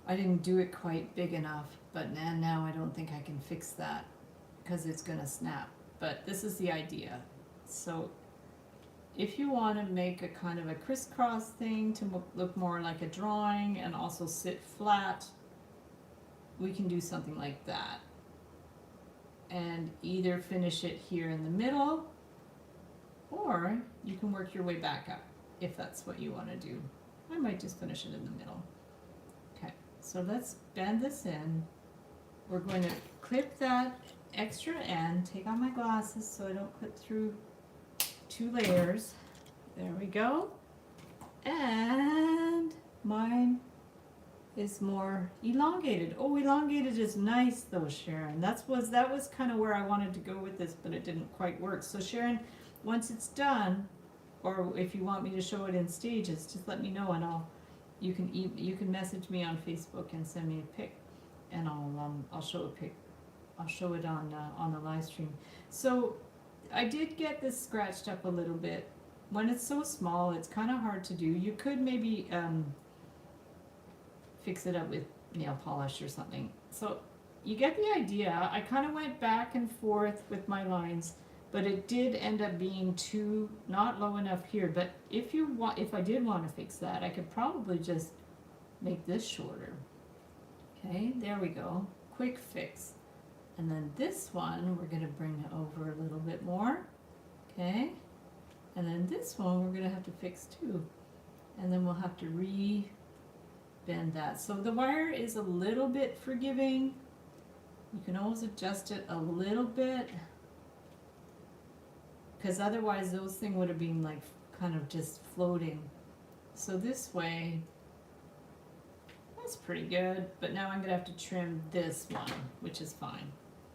I didn't do it quite big enough, but now I don't think I can fix that, because it's going to snap. But this is the idea. So if you want to make a kind of a crisscross thing to look more like a drawing and also sit flat, we can do something like that. And either finish it here in the middle, or you can work your way back up if that's what you want to do. I might just finish it in the middle. Okay, so let's bend this in. We're going to clip that extra end, take off my glasses so I don't clip through 2 layers. There we go. And mine is more elongated. Oh, elongated is nice though, Sharon. That was kind of where I wanted to go with this, but it didn't quite work. So Sharon, once it's done, or if you want me to show it in stages, just let me know, and you can message me on Facebook and send me a pic, and I'll show a pic. I'll show it on the live stream. So I did get this scratched up a little bit. When it's so small, it's kind of hard to do. You could maybe fix it up with nail polish or something. So you get the idea. I kind of went back and forth with my lines, but it did end up being not low enough here. But if I did want to fix that, I could probably just make this shorter. Okay, there we go. Quick fix. And then this one, we're going to bring it over a little bit more. Okay. And then this one, we're going to have to fix too. And then we'll have to re-bend that. So the wire is a little bit forgiving. You can always adjust it a little bit, because otherwise those things would have been like kind of just floating. So this way, that's pretty good. But now I'm going to have to trim this one, which is fine.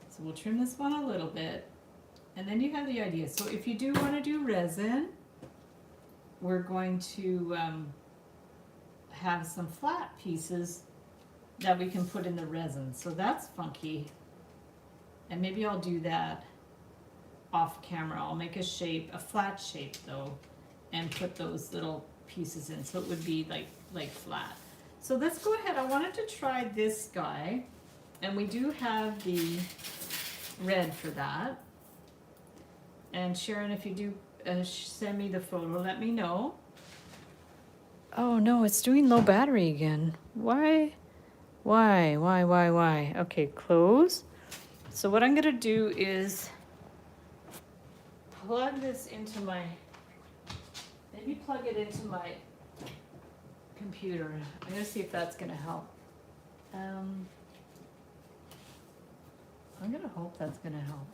So we'll trim this one a little bit, and then you have the idea. So if you do want to do resin, we're going to have some flat pieces that we can put in the resin. So that's funky. And maybe I'll do that off camera. I'll make a shape, a flat shape though, and put those little pieces in. So it would be like flat. So let's go ahead. I wanted to try this guy, and we do have the red for that. And Sharon, if you do send me the photo, let me know. Oh no, it's doing low battery again. Why? Okay, close. So what I'm gonna do is plug this into maybe plug it into my computer. I'm gonna see if that's gonna help. I'm gonna hope that's gonna help.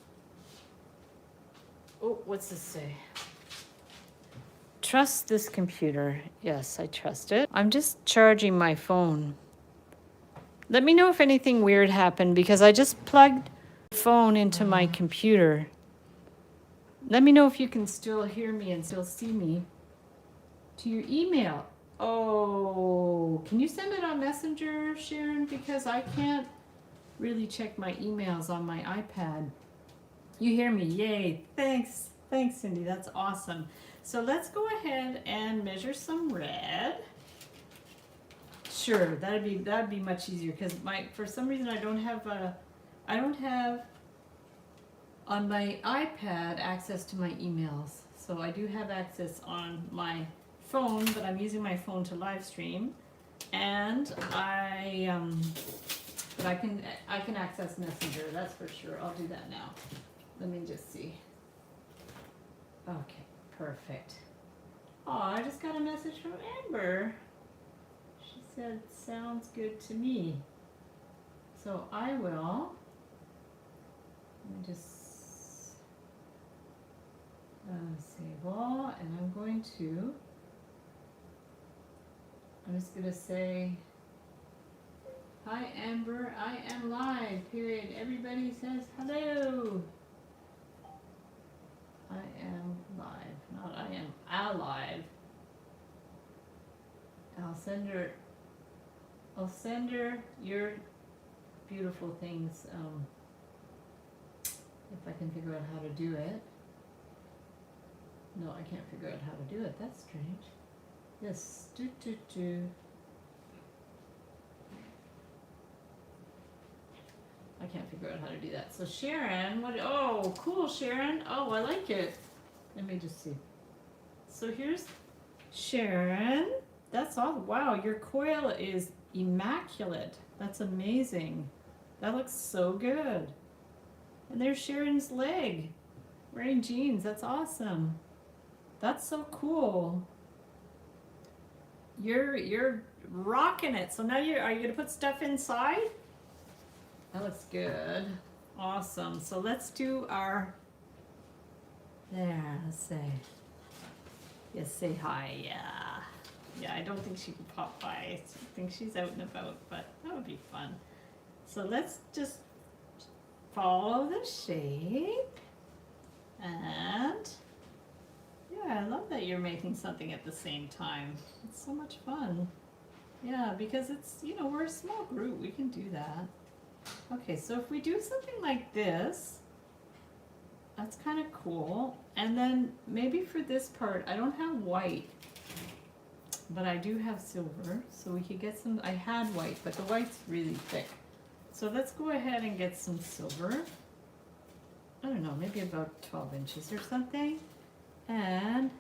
Oh, what's this say? Trust this computer. Yes, I trust it. I'm just charging my phone. Let me know if anything weird happened, because I just plugged the phone into my computer. Let me know if you can still hear me and still see me. To your email. Oh, can you send it on Messenger, Sharon? Because I can't really check my emails on my iPad. You hear me? Yay. Thanks, Cindy. That's awesome. So let's go ahead and measure some red. Sure, that'd be much easier, because for some reason I don't have on my iPad access to my emails. So I do have access on my phone, but I'm using my phone to live stream, and I can access Messenger, that's for sure. I'll do that now. Let me just see. Okay, perfect. Oh, I just got a message from Amber. She said, sounds good to me. So I will, let me just Sable, and I'm just gonna say, hi Amber, I am live, period. Everybody says hello. I am live, not I am alive. I'll send her your beautiful things, if I can figure out how to do it. No, I can't figure out how to do it. That's strange. Yes, I can't figure out how to do that. So Sharon, oh, cool, Sharon. Oh, I like it. Let me just see. So here's Sharon. That's all. Wow, your coil is immaculate. That's amazing. That looks so good. And there's Sharon's leg, wearing jeans. That's awesome. That's so cool. You're rocking it. So now are you gonna put stuff inside? That looks good. Awesome. So let's do our, there, let's say, yes, say hi, yeah. Yeah, I don't think she can pop by. I think she's out and about, but that would be fun. So let's just follow the shape. And yeah, I love that you're making something at the same time. It's so much fun. Yeah, because it's, we're a small group. We can do that. Okay, so if we do something like this, that's kind of cool. And then maybe for this part, I don't have white, but I do have silver. So we could get some, I had white, but the white's really thick. So let's go ahead and get some silver. I don't know, maybe about 12 inches or something. And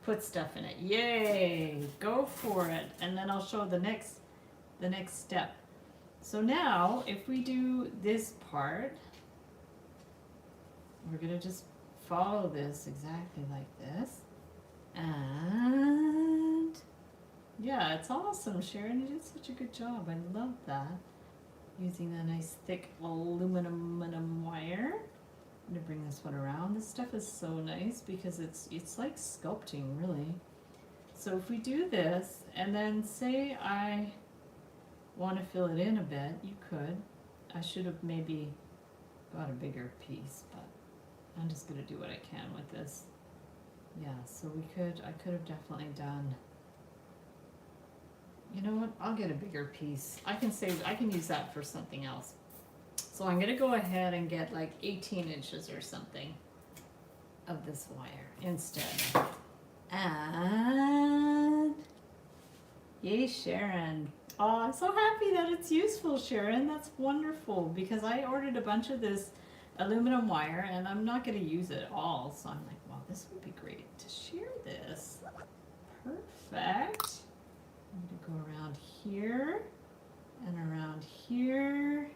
put stuff in it. Yay! Go for it. And then I'll show the next step. So now, if we do this part, we're gonna just follow this exactly like this. And yeah, it's awesome, Sharon. You did such a good job. I love that. Using a nice thick aluminum wire. I'm gonna bring this one around. This stuff is so nice because it's like sculpting, really. So if we do this, and then say I want to fill it in a bit, you could. I should have maybe got a bigger piece, but I'm just gonna do what I can with this. Yeah, so I could have definitely done, you know what, I'll get a bigger piece. I can use that for something else. So I'm gonna go ahead and get like 18 inches or something of this wire instead. And yay, Sharon. Oh, I'm so happy that it's useful, Sharon. That's wonderful, because I ordered a bunch of this aluminum wire and I'm not gonna use it all. So I'm like, wow, this would be great to share this. Perfect. I'm gonna go around here and around here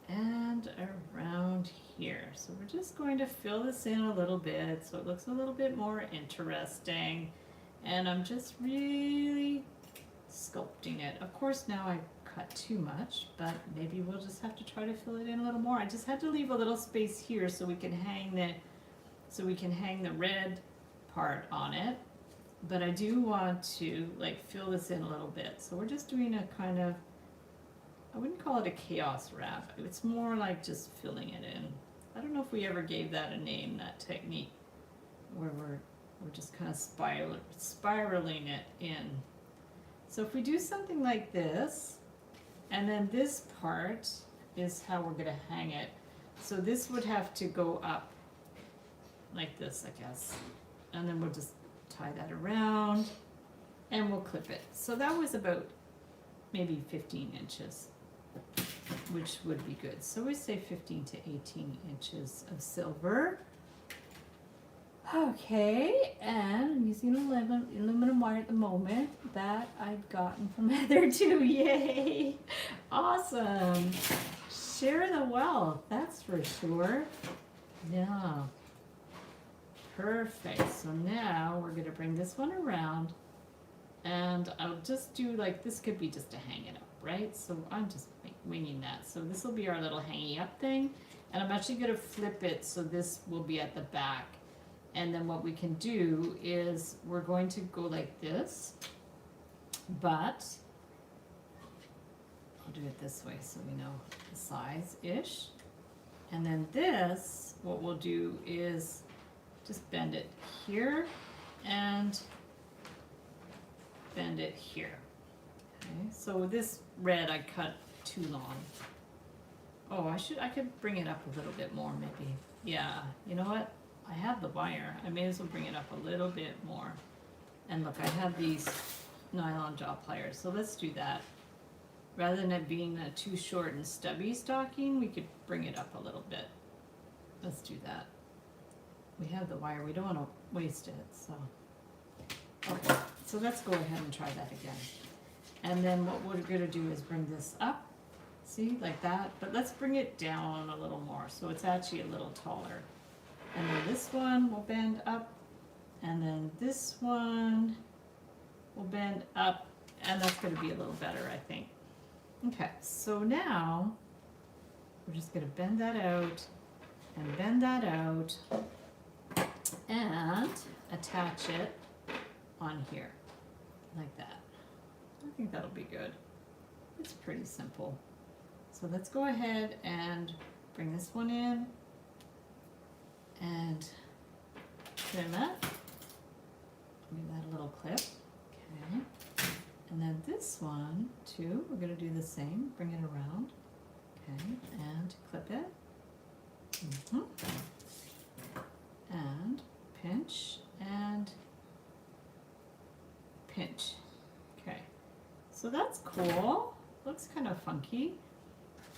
and around here. So we're just going to fill this in a little bit so it looks a little bit more interesting. And I'm just really sculpting it. Of course, now I cut too much, but maybe we'll just have to try to fill it in a little more. I just had to leave a little space here so we can hang the red part on it. But I do want to like fill this in a little bit. So we're just doing a kind of, I wouldn't call it a chaos wrap. It's more like just filling it in. I don't know if we ever gave that a name, that technique, where we're just kind of spiraling it in. So if we do something like this, and then this part is how we're gonna hang it. So this would have to go up like this, I guess. And then we'll just tie that around and we'll clip it. So that was about maybe 15 inches, which would be good. So we say 15 to 18 inches of silver. Okay, and I'm using aluminum wire at the moment that I've gotten from Heather too. Yay! Awesome. Share the wealth, that's for sure. Yeah. Perfect. So now we're going to bring this one around, and I'll just do like, this could be just to hang it up, right? So I'm just winging that. So this will be our little hanging up thing, and I'm actually going to flip it so this will be at the back. And then what we can do is we're going to go like this, but I'll do it this way so we know the size-ish. And then this, what we'll do is just bend it here and bend it here. Okay, so this red I cut too long. Oh, I could bring it up a little bit more maybe. Yeah, you know what? I have the wire. I may as well bring it up a little bit more. And look, I have these nylon jaw pliers, so let's do that. Rather than it being a too short and stubby stocking, we could bring it up a little bit. Let's do that. We have the wire, we don't want to waste it, so. Okay, so let's go ahead and try that again. And then what we're gonna do is bring this up, see, like that, but let's bring it down a little more, so it's actually a little taller. And then this one will bend up, and then this one will bend up, and that's gonna be a little better, I think. Okay, so now we're just gonna bend that out and bend that out and attach it on here, like that. I think that'll be good. It's pretty simple. So let's go ahead and bring this one in and trim it. Give that a little clip. Okay. And then this one too, we're going to do the same. Bring it around. Okay. And clip it. And pinch and pinch. Okay. So that's cool. Looks kind of funky.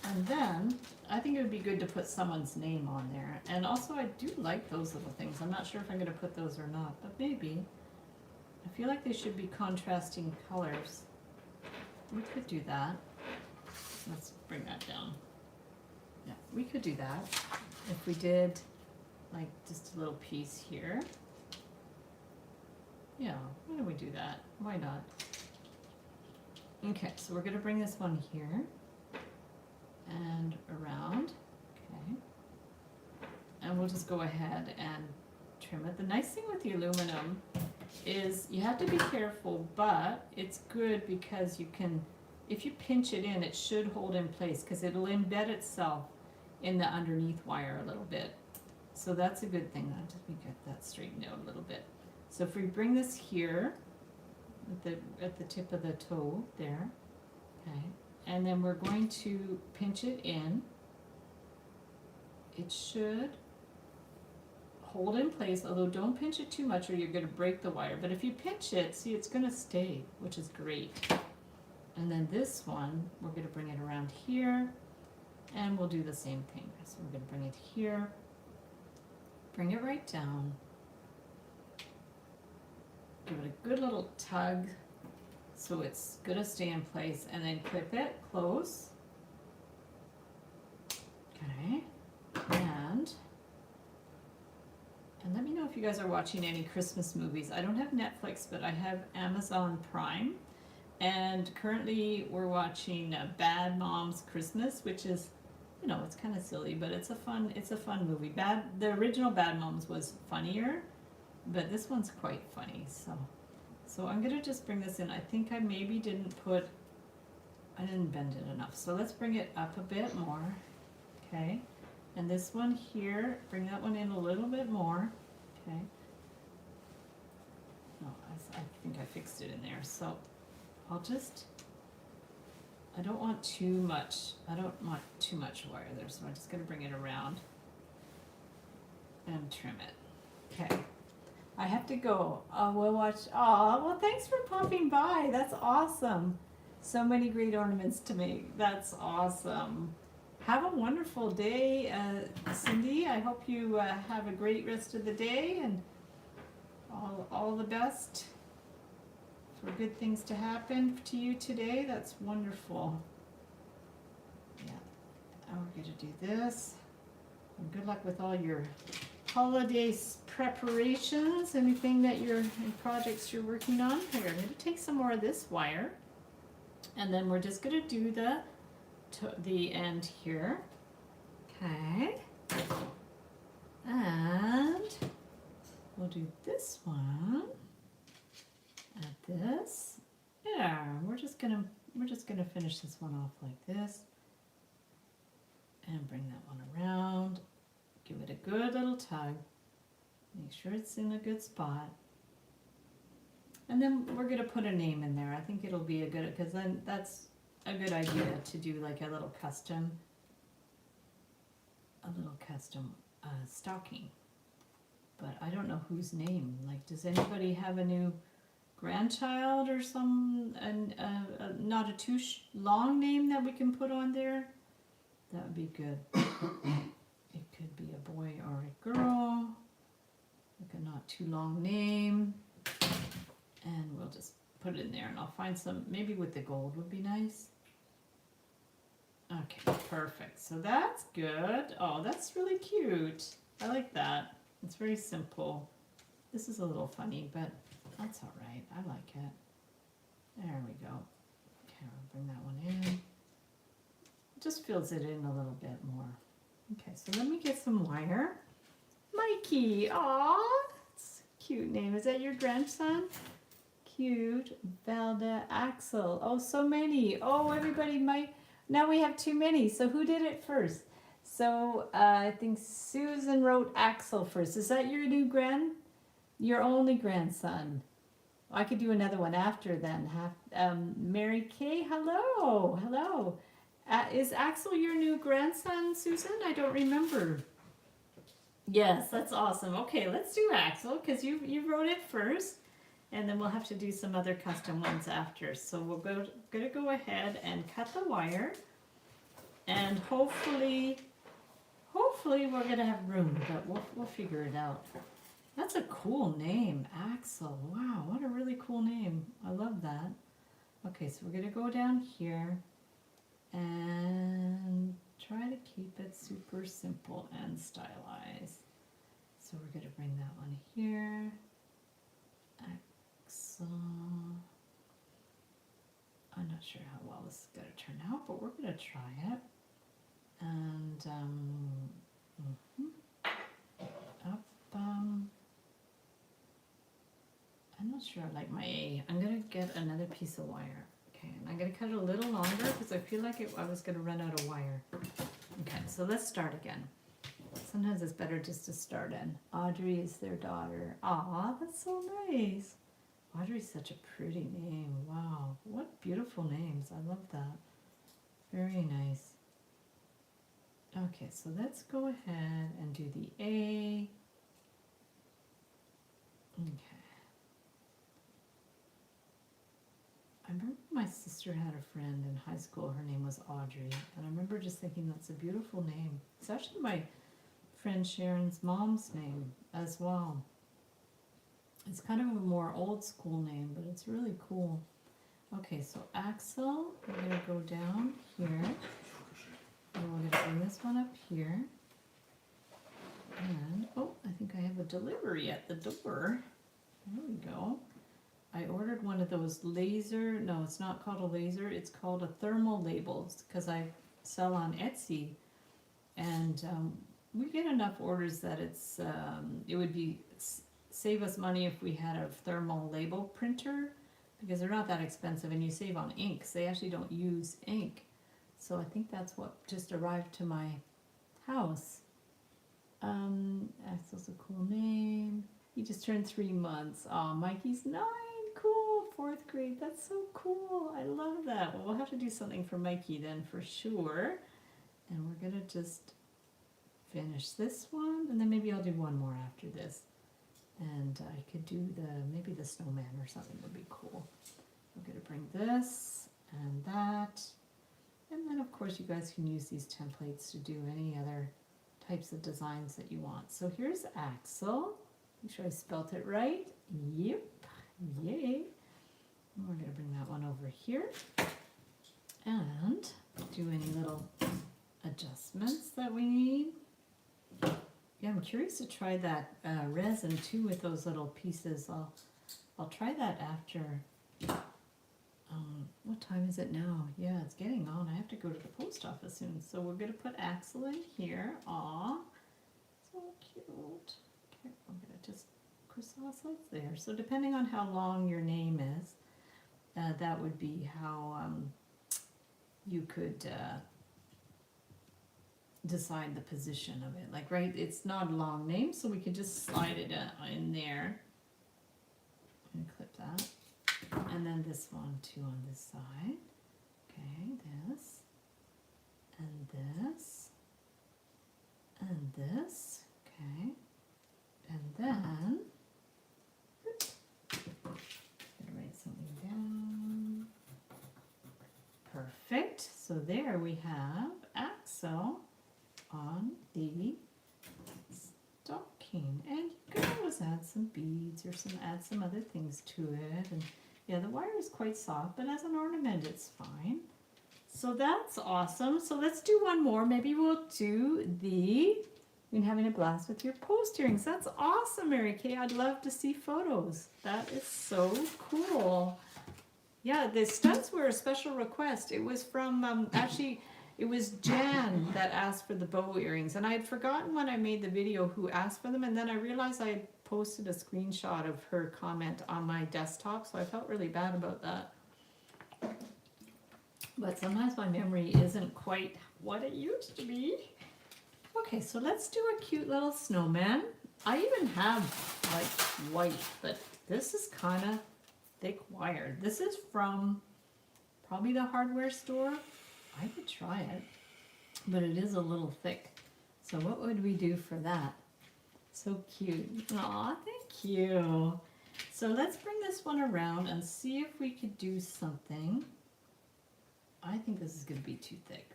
And then I think it would be good to put someone's name on there. And also I do like those little things. I'm not sure if I'm going to put those or not, but maybe. I feel like they should be contrasting colors. We could do that. Let's bring that down. Yeah, we could do that. If we did like just a little piece here. Yeah, why don't we do that? Why not? Okay, so we're going to bring this one here and around. Okay. And we'll just go ahead and trim it. The nice thing with the aluminum is you have to be careful, but it's good because you can, if you pinch it in, it should hold in place because it'll embed itself in the underneath wire a little bit. So that's a good thing. Let me get that straightened out a little bit. So if we bring this here at the tip of the toe there, okay, and then we're going to pinch it in. It should hold in place, although don't pinch it too much or you're going to break the wire. But if you pinch it, see, it's going to stay, which is great. And then this one, we're going to bring it around here, and we'll do the same thing. So we're going to bring it here, bring it right down, give it a good little tug so it's going to stay in place, and then clip it close. Okay, and let me know if you guys are watching any Christmas movies. I don't have Netflix, but I have Amazon Prime, and currently we're watching Bad Moms Christmas, which is, you know, it's kind of silly, but it's a fun movie. The original Bad Moms was funnier, but this one's quite funny. So I'm gonna just bring this in. I think I maybe didn't bend it enough. So let's bring it up a bit more. Okay. And this one here, bring that one in a little bit more. Okay. No, I think I fixed it in there. So I'll just, I don't want too much wire there. So I'm just gonna bring it around and trim it. Okay. I have to go. We'll watch. Oh, well, thanks for popping by. That's awesome. So many great ornaments to make. That's awesome. Have a wonderful day, Cindy. I hope you have a great rest of the day and all the best for good things to happen to you today. That's wonderful. Yeah. And we're going to do this. And good luck with all your holiday preparations, anything that projects you're working on. Here, I'm going to take some more of this wire, and then we're just going to do the end here. Okay. And we'll do this one. Add this. Yeah, we're just gonna finish this one off like this. And bring that one around. Give it a good little tug. Make sure it's in a good spot. And then we're going to put a name in there. I think it'll be a good, because then that's a good idea to do like a little custom stocking. But I don't know whose name. Like, does anybody have a new grandchild or some, not a too long name that we can put on there? That would be good. It could be a boy or a girl. Like a not too long name. And we'll just put it in there, and I'll find some, maybe with the gold would be nice. Okay, perfect. So that's good. Oh, that's really cute. I like that. It's very simple. This is a little funny, but that's all right. I like it. There we go. Okay, I'll bring that one in. It just fills it in a little bit more. Okay, so let me get some wire. Mikey, aw, that's a cute name. Is that your grandson? Cute. Velda, Axel. Oh, so many. Oh, everybody might. Now we have too many. So who did it first? So I think Susan wrote Axel first. Is that your your only grandson? I could do another one after then. Mary Kay, hello, hello. Is Axel your new grandson, Susan? I don't remember. Yes, that's awesome. Okay, let's do Axel because you wrote it first. And then we'll have to do some other custom ones after. So we're gonna go ahead and cut the wire. And hopefully we're gonna have room, but we'll figure it out. That's a cool name, Axel. Wow, what a really cool name. I love that. Okay, so we're gonna go down here and try to keep it super simple and stylized. So we're gonna bring that one here. So I'm not sure how well this is going to turn out, but we're going to try it. And I'm not sure I like my A. I'm going to get another piece of wire. Okay, and I'm going to cut it a little longer because I feel like I was going to run out of wire. Okay, so let's start again. Sometimes it's better just to start in. Audrey is their daughter. Aw, that's so nice. Audrey's such a pretty name. Wow, what beautiful names. I love that. Very nice. Okay, so let's go ahead and do the A. Okay. I remember my sister had a friend in high school. Her name was Audrey. And I remember just thinking that's a beautiful name. It's actually my friend Sharon's mom's name as well. It's kind of a more old school name, but it's really cool. Okay, so Axel, we're going to go down here. And we're going to bring this one up here. And, oh, I think I have a delivery at the door. There we go. I ordered one of those laser, no, it's not called a laser, it's called a thermal labels, because I sell on Etsy. And we get enough orders that it would be save us money if we had a thermal label printer, because they're not that expensive and you save on inks. They actually don't use ink. So I think that's what just arrived to my house. Axel's a cool name. He just turned 3 months. Oh, Mikey's 9. Cool. 4th grade. That's so cool. I love that. Well, we'll have to do something for Mikey then for sure. And we're going to just finish this one. And then maybe I'll do one more after this. And I could do maybe the snowman or something would be cool. I'm going to bring this and that. And then of course you guys can use these templates to do any other types of designs that you want. So here's Axel. Make sure I spelt it right. Yep. Yay. And we're going to bring that one over here. And do any little adjustments that we need. Yeah, I'm curious to try that resin too with those little pieces. I'll try that after. What time is it now? Yeah, it's getting on. I have to go to the post office soon. So we're going to put Axel in here. Aw, so cute. Okay, I'm going to just croissants there. So depending on how long your name is, that would be how you could decide the position of it. Like, right, it's not a long name, so we could just slide it in there. And clip that. And then this one too on this side. Okay, this. And this. And this. Okay. And then, gonna write something down. Perfect. So there we have Axel on the stocking, and you can always add some beads or add some other things to it. And yeah, the wire is quite soft, but as an ornament it's fine. So that's awesome. So let's do one more. Maybe we'll do the You've been having a blast with your post earrings. That's awesome, Mary Kay. I'd love to see photos. That is so cool. Yeah, the studs were a special request. It was from, actually, it was Jan that asked for the bow earrings. And I had forgotten when I made the video who asked for them. And then I realized I had posted a screenshot of her comment on my desktop. So I felt really bad about that. But sometimes my memory isn't quite what it used to be. Okay, so let's do a cute little snowman. I even have like white, but this is kind of thick wire. This is from probably the hardware store. I could try it, but it is a little thick. So what would we do for that? So cute. Aw, thank you. So let's bring this one around and see if we could do something. I think this is going to be too thick,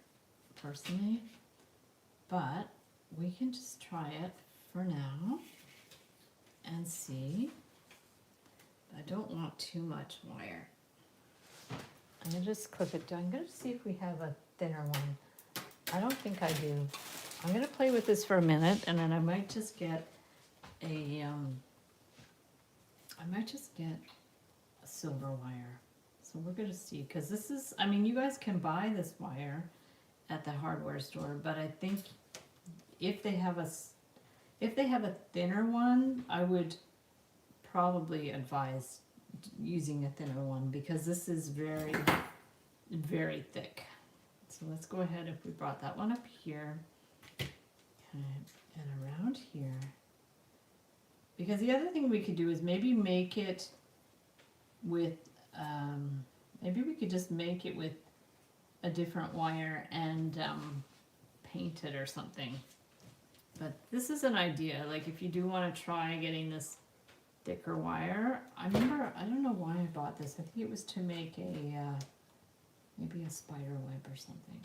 personally. But we can just try it for now and see. I don't want too much wire. I'm going to just clip it down. I'm going to see if we have a thinner one. I don't think I do. I'm going to play with this for a minute, and then I might just get a silver wire. So we're going to see, because this is, I mean, you guys can buy this wire at the hardware store, but I think if they have a thinner one, I would probably advise using a thinner one, because this is very, very thick. So let's go ahead, if we brought that one up here and around here, because the other thing we could do is maybe make it with maybe we could just make it with a different wire and paint it or something. But this is an idea, like if you do want to try getting this thicker wire. I remember, I don't know why I bought this. I think it was to make a maybe a spider web or something,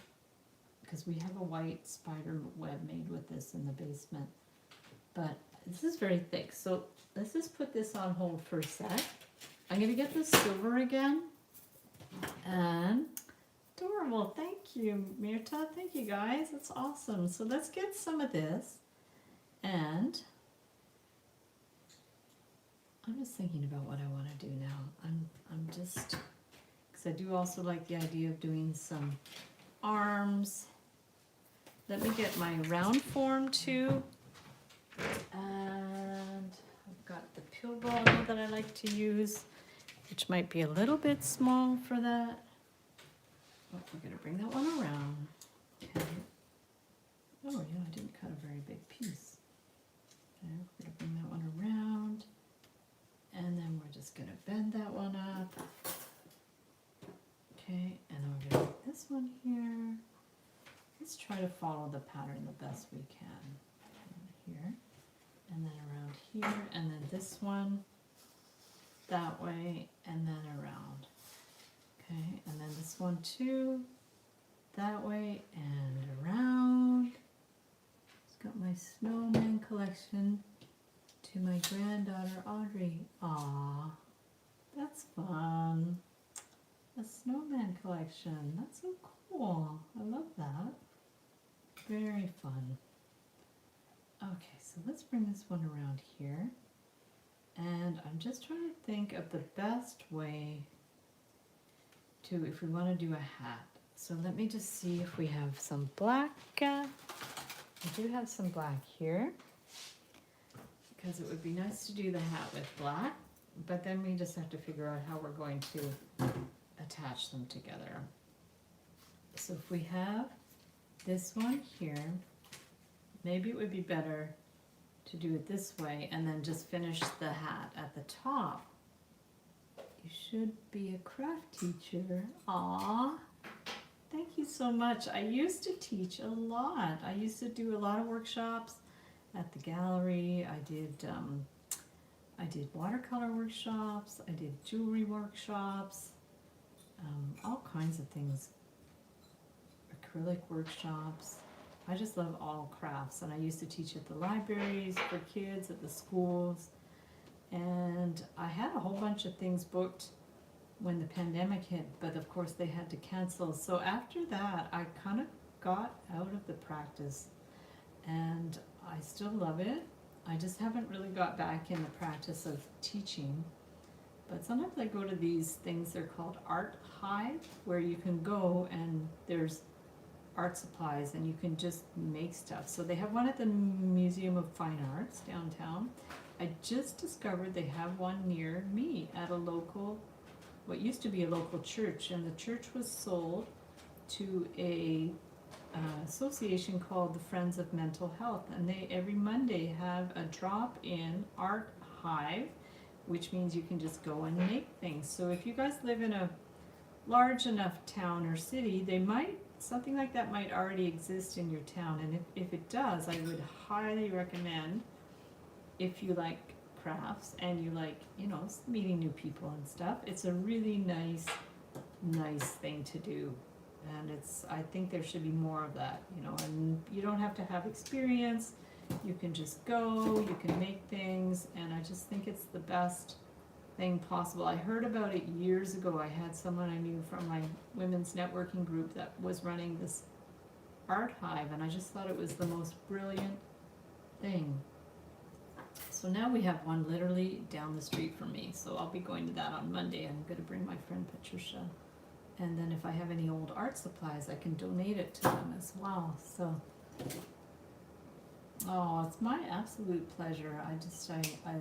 because we have a white spider web made with this in the basement. But this is very thick, so let's just put this on hold for a sec. I'm going to get the silver again. And adorable, thank you, Mirta. Thank you, guys. That's awesome. So let's get some of this. And I'm just thinking about what I want to do now. I'm just, because I do also like the idea of doing some arms. Let me get my round form too. And I've got the pill bottle that I like to use, which might be a little bit small for that. Oh, we're going to bring that one around. Okay. Oh, yeah, I didn't cut a very big piece. Okay, we're going to bring that one around. And then we're just going to bend that one up. Okay, and then we're going to make this one here. Let's try to follow the pattern the best we can. Here, and then around here, and then this one that way, and then around. Okay, and then this one too, that way and around. Just got my snowman collection to my granddaughter Audrey. Aw, that's fun. A snowman collection. That's so cool. I love that. Very fun. Okay, so let's bring this one around here. And I'm just trying to think of the best way to, if we want to do a hat. So let me just see if we have some black. We do have some black here. because it would be nice to do the hat with black, but then we just have to figure out how we're going to attach them together. So if we have this one here, maybe it would be better to do it this way and then just finish the hat at the top. You should be a craft teacher. Aww. Thank you so much. I used to teach a lot. I used to do a lot of workshops at the gallery. I did watercolor workshops. I did jewelry workshops. All kinds of things. Acrylic workshops. I just love all crafts, and I used to teach at the libraries for kids, at the schools, and I had a whole bunch of things booked when the pandemic hit, but of course they had to cancel. So after that, I kind of got out of the practice, and I still love it. I just haven't really got back in the practice of teaching. But sometimes I go to these things, they're called Art Hive, where you can go and there's art supplies and you can just make stuff. So they have one at the Museum of Fine Arts downtown. I just discovered they have one near me at a local, what used to be a local church, and the church was sold to a association called the Friends of Mental Health, and they every Monday have a drop-in art hive, which means you can just go and make things. So if you guys live in a large enough town or city, they might, something like that might already exist in your town, and if it does, I would highly recommend, if you like crafts and you like, you know, meeting new people and stuff, it's a really nice thing to do. And I think there should be more of that, you know, and you don't have to have experience. You can just go, you can make things, and I just think it's the best thing possible. I heard about it years ago. I had someone I knew from my women's networking group that was running this art hive, and I just thought it was the most brilliant thing. So now we have one literally down the street from me, so I'll be going to that on Monday. I'm going to bring my friend Patricia. And then if I have any old art supplies, I can donate it to them as well. So, oh, it's my absolute pleasure. I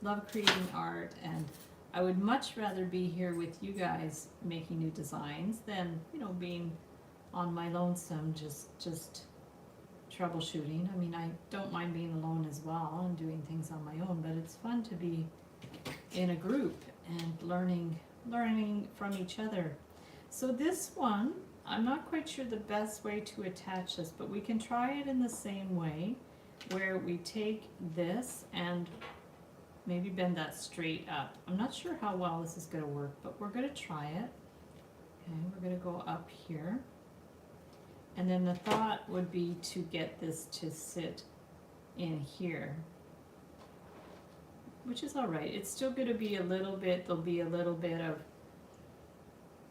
love creating art, and I would much rather be here with you guys making new designs than, you know, being on my lonesome just troubleshooting. I mean, I don't mind being alone as well and doing things on my own, but it's fun to be in a group and learning from each other. So this one, I'm not quite sure the best way to attach this, but we can try it in the same way, where we take this and maybe bend that straight up. I'm not sure how well this is going to work, but we're going to try it. Okay, we're going to go up here. And then the thought would be to get this to sit in here, which is all right. It's still going to be a little bit, there'll be a little bit of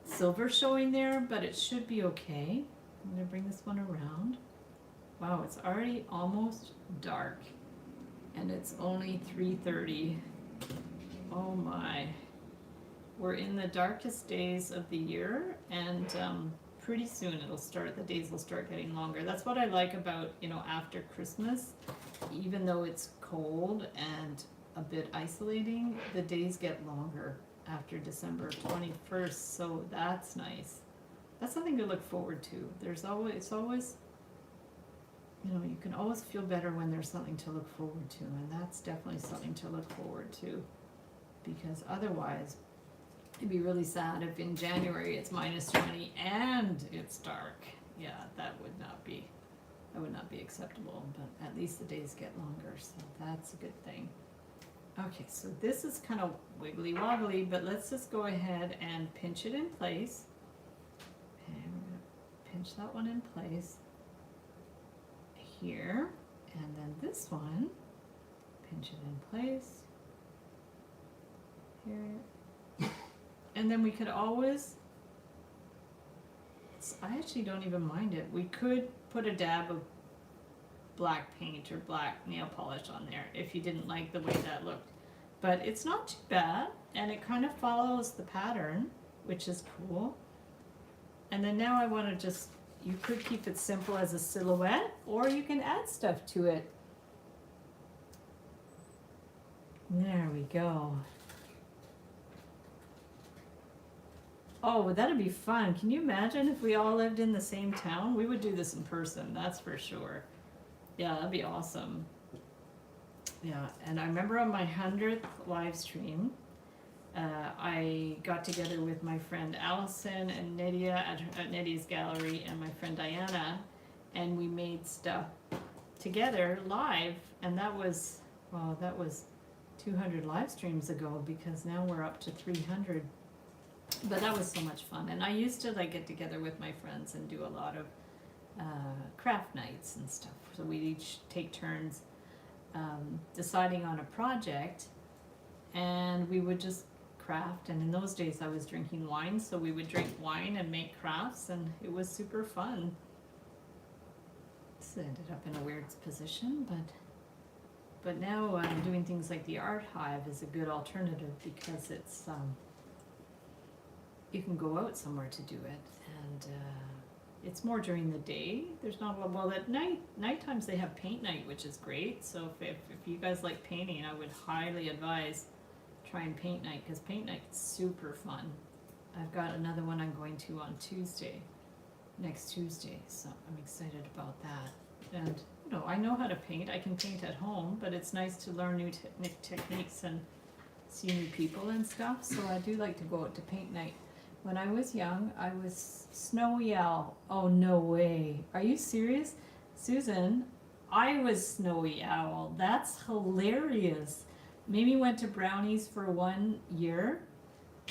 silver showing there, but it should be okay. I'm going to bring this one around. Wow, it's already almost dark, and it's only 3:30. Oh my. We're in the darkest days of the year, and pretty soon the days will start getting longer. That's what I like about, you know, after Christmas, even though it's cold and a bit isolating, the days get longer after December 21st, so that's nice. That's something to look forward to. It's always, you know, you can always feel better when there's something to look forward to, and that's definitely something to look forward to, because otherwise it'd be really sad if in January it's -20 and it's dark. Yeah, that would not be acceptable, but at least the days get longer, so that's a good thing. Okay, so this is kind of wiggly wobbly, but let's just go ahead and pinch it in place. Okay, we're going to pinch that one in place here, and then this one, pinch it in place here. And then we could always, I actually don't even mind it. We could put a dab of black paint or black nail polish on there if you didn't like the way that looked. But it's not too bad, and it kind of follows the pattern, which is cool. And then now I want to just, you could keep it simple as a silhouette, or you can add stuff to it. There we go. Oh, that'd be fun. Can you imagine if we all lived in the same town? We would do this in person, that's for sure. Yeah, that'd be awesome. Yeah, and I remember on my 100th live stream, I got together with my friend Allison and Nydia at Nydia's gallery and my friend Diana, and we made stuff together live, and that was, well, that was 200 live streams ago, because now we're up to 300. But that was so much fun, and I used to like get together with my friends and do a lot of craft nights and stuff. So we'd each take turns deciding on a project, and we would just craft. And in those days I was drinking wine, so we would drink wine and make crafts, and it was super fun. So I ended up in a weird position, but now doing things like the Art Hive is a good alternative, because it's you can go out somewhere to do it, and it's more during the day. There's not a lot, well, at night times they have paint night, which is great. So if you guys like painting, I would highly advise trying paint night, because paint night's super fun. I've got another one I'm going to on Tuesday, next Tuesday, so I'm excited about that. And you know, I know how to paint. I can paint at home, but it's nice to learn new techniques and see new people and stuff. So I do like to go out to paint night. When I was young, I was Snowy Owl. Oh, no way. Are you serious? Susan, I was Snowy Owl. That's hilarious. Mimi went to Brownies for 1 year.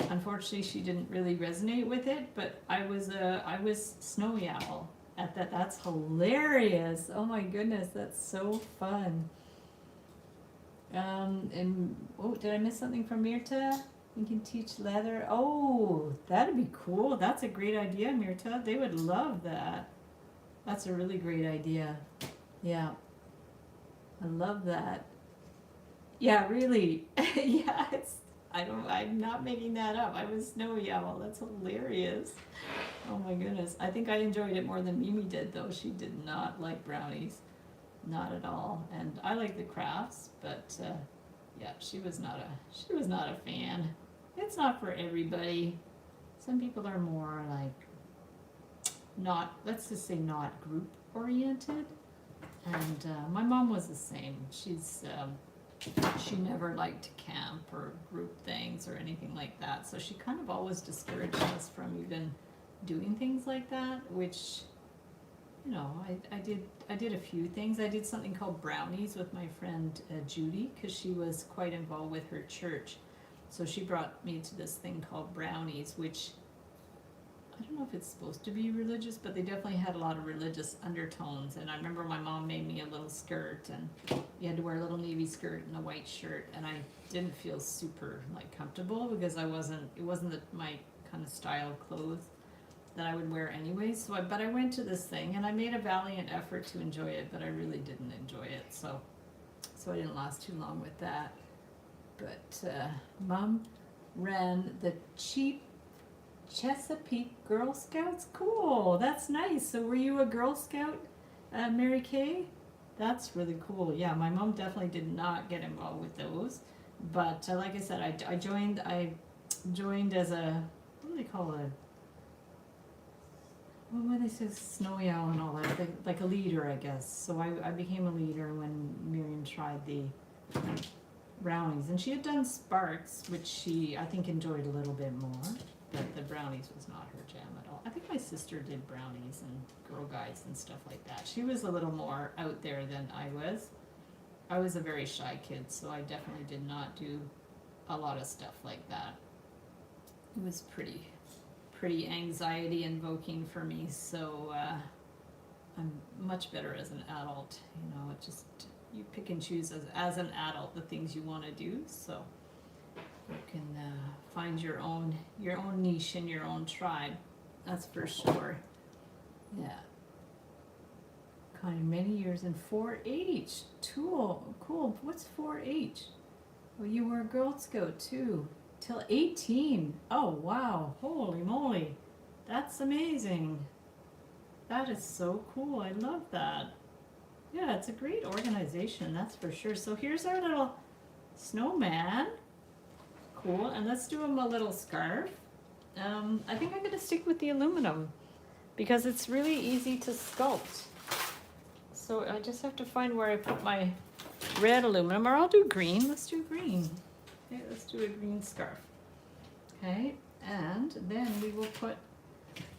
Unfortunately, she didn't really resonate with it, but I was Snowy Owl at that. That's hilarious. Oh my goodness, that's so fun. And oh, did I miss something from Mirta? We can teach leather. Oh, that'd be cool. That's a great idea, Mirta. They would love that. That's a really great idea. Yeah. I love that. Yeah, really. Yeah, I'm not making that up. I was Snowy Owl. That's hilarious. Oh my goodness. I think I enjoyed it more than Mimi did, though. She did not like brownies. Not at all. And I like the crafts, but yeah, she was not a fan. It's not for everybody. Some people are more like not, let's just say, not group oriented. And my mom was the same. She never liked to camp or group things or anything like that. So she kind of always discouraged us from even doing things like that, which, you know, I did a few things. I did something called Brownies with my friend Judy, because she was quite involved with her church. So she brought me to this thing called Brownies, which I don't know if it's supposed to be religious, but they definitely had a lot of religious undertones. And I remember my mom made me a little skirt, and you had to wear a little navy skirt and a white shirt, and I didn't feel super like comfortable, because it wasn't my kind of style of clothes that I would wear anyway. So but I went to this thing, and I made a valiant effort to enjoy it, but I really didn't enjoy it. So I didn't last too long with that. But Mom ran the cheap Chesapeake Girl Scouts. Cool, that's nice. So were you a Girl Scout, Mary Kay? That's really cool. Yeah, my mom definitely did not get involved with those. But like I said, I joined as a, what do they call it? Well, when they say Snowy Owl and all that, like a leader, I guess. So I became a leader when Miriam tried the brownies. And she had done Sparks, which she, I think, enjoyed a little bit more. But the brownies was not her jam at all. I think my sister did brownies and Girl Guides and stuff like that. She was a little more out there than I was. I was a very shy kid, so I definitely did not do a lot of stuff like that. It was pretty anxiety invoking for me, so I'm much better as an adult. You know, it just, you pick and choose as an adult the things you want to do, so you can find your own niche and your own tribe. That's for sure. Yeah. Kind of many years in 4-H. Cool. What's 4-H? Well, you were a Girl Scout too. Till 18. Oh wow. Holy moly. That's amazing. That is so cool. I love that. Yeah, it's a great organization, that's for sure. So here's our little snowman. Cool, and let's do him a little scarf. I think I'm gonna stick with the aluminum because it's really easy to sculpt. So I just have to find where I put my red aluminum, or I'll do green. Let's do green. Okay, let's do a green scarf. Okay, and then we will put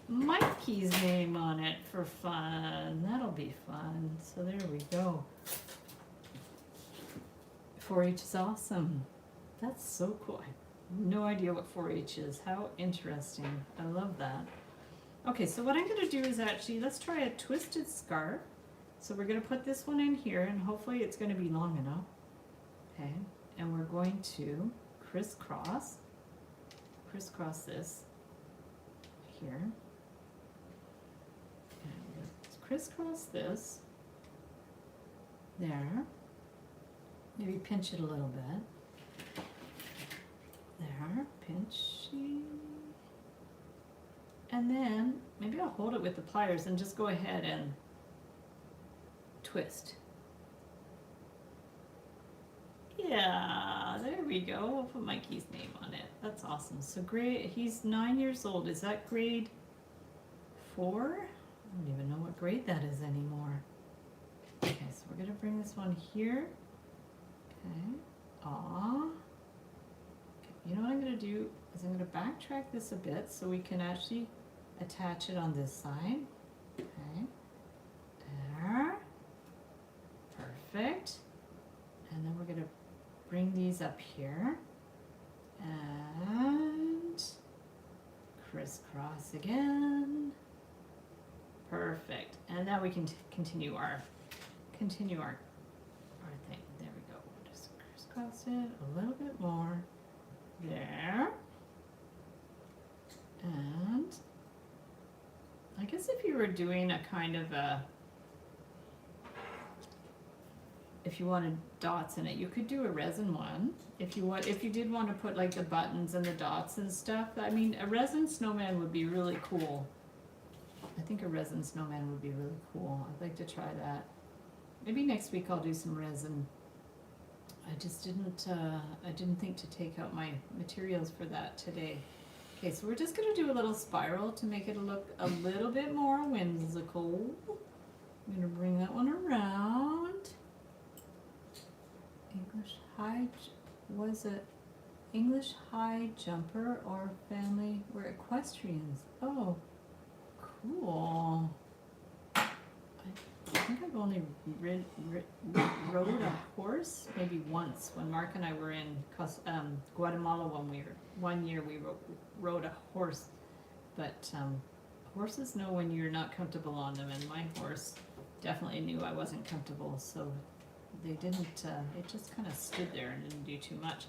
Mikey's name on it for fun. That'll be fun. So there we go. 4-H is awesome. That's so cool. I have no idea what 4-H is. How interesting. I love that. Okay, so what I'm going to do is actually, let's try a twisted scarf. So we're going to put this one in here, and hopefully it's going to be long enough. Okay, and we're going to crisscross this here. And let's crisscross this there. Maybe pinch it a little bit. There, pinching. And then maybe I'll hold it with the pliers and just go ahead and twist. Yeah, there we go. We'll put Mikey's name on it. That's awesome. So grade, he's 9 years old. Is that grade 4? I don't even know what grade that is anymore. Okay, so we're gonna bring this one here. Okay. Aw. Okay. You know what I'm gonna do is I'm gonna backtrack this a bit so we can actually attach it on this side. Okay. There. Perfect. And then we're gonna bring these up here and crisscross again. Perfect. And now we can continue our thing. There we go. We'll just crisscross it a little bit more. There. And I guess if you were doing a kind of a, if you wanted dots in it, you could do a resin one. If you did want to put like the buttons and the dots and stuff, I mean, a resin snowman would be really cool. I think a resin snowman would be really cool. I'd like to try that. Maybe next week I'll do some resin. I just didn't, I didn't think to take out my materials for that today. Okay, so we're just gonna do a little spiral to make it look a little bit more whimsical. I'm gonna bring that one around. English high, was it English high jumper or family? We're equestrians. Oh, cool. I think I've only rode a horse maybe once when Mark and I were in Guatemala one year we rode a horse, but horses know when you're not comfortable on them, and my horse definitely knew I wasn't comfortable, so they didn't, it just kind of stood there and didn't do too much.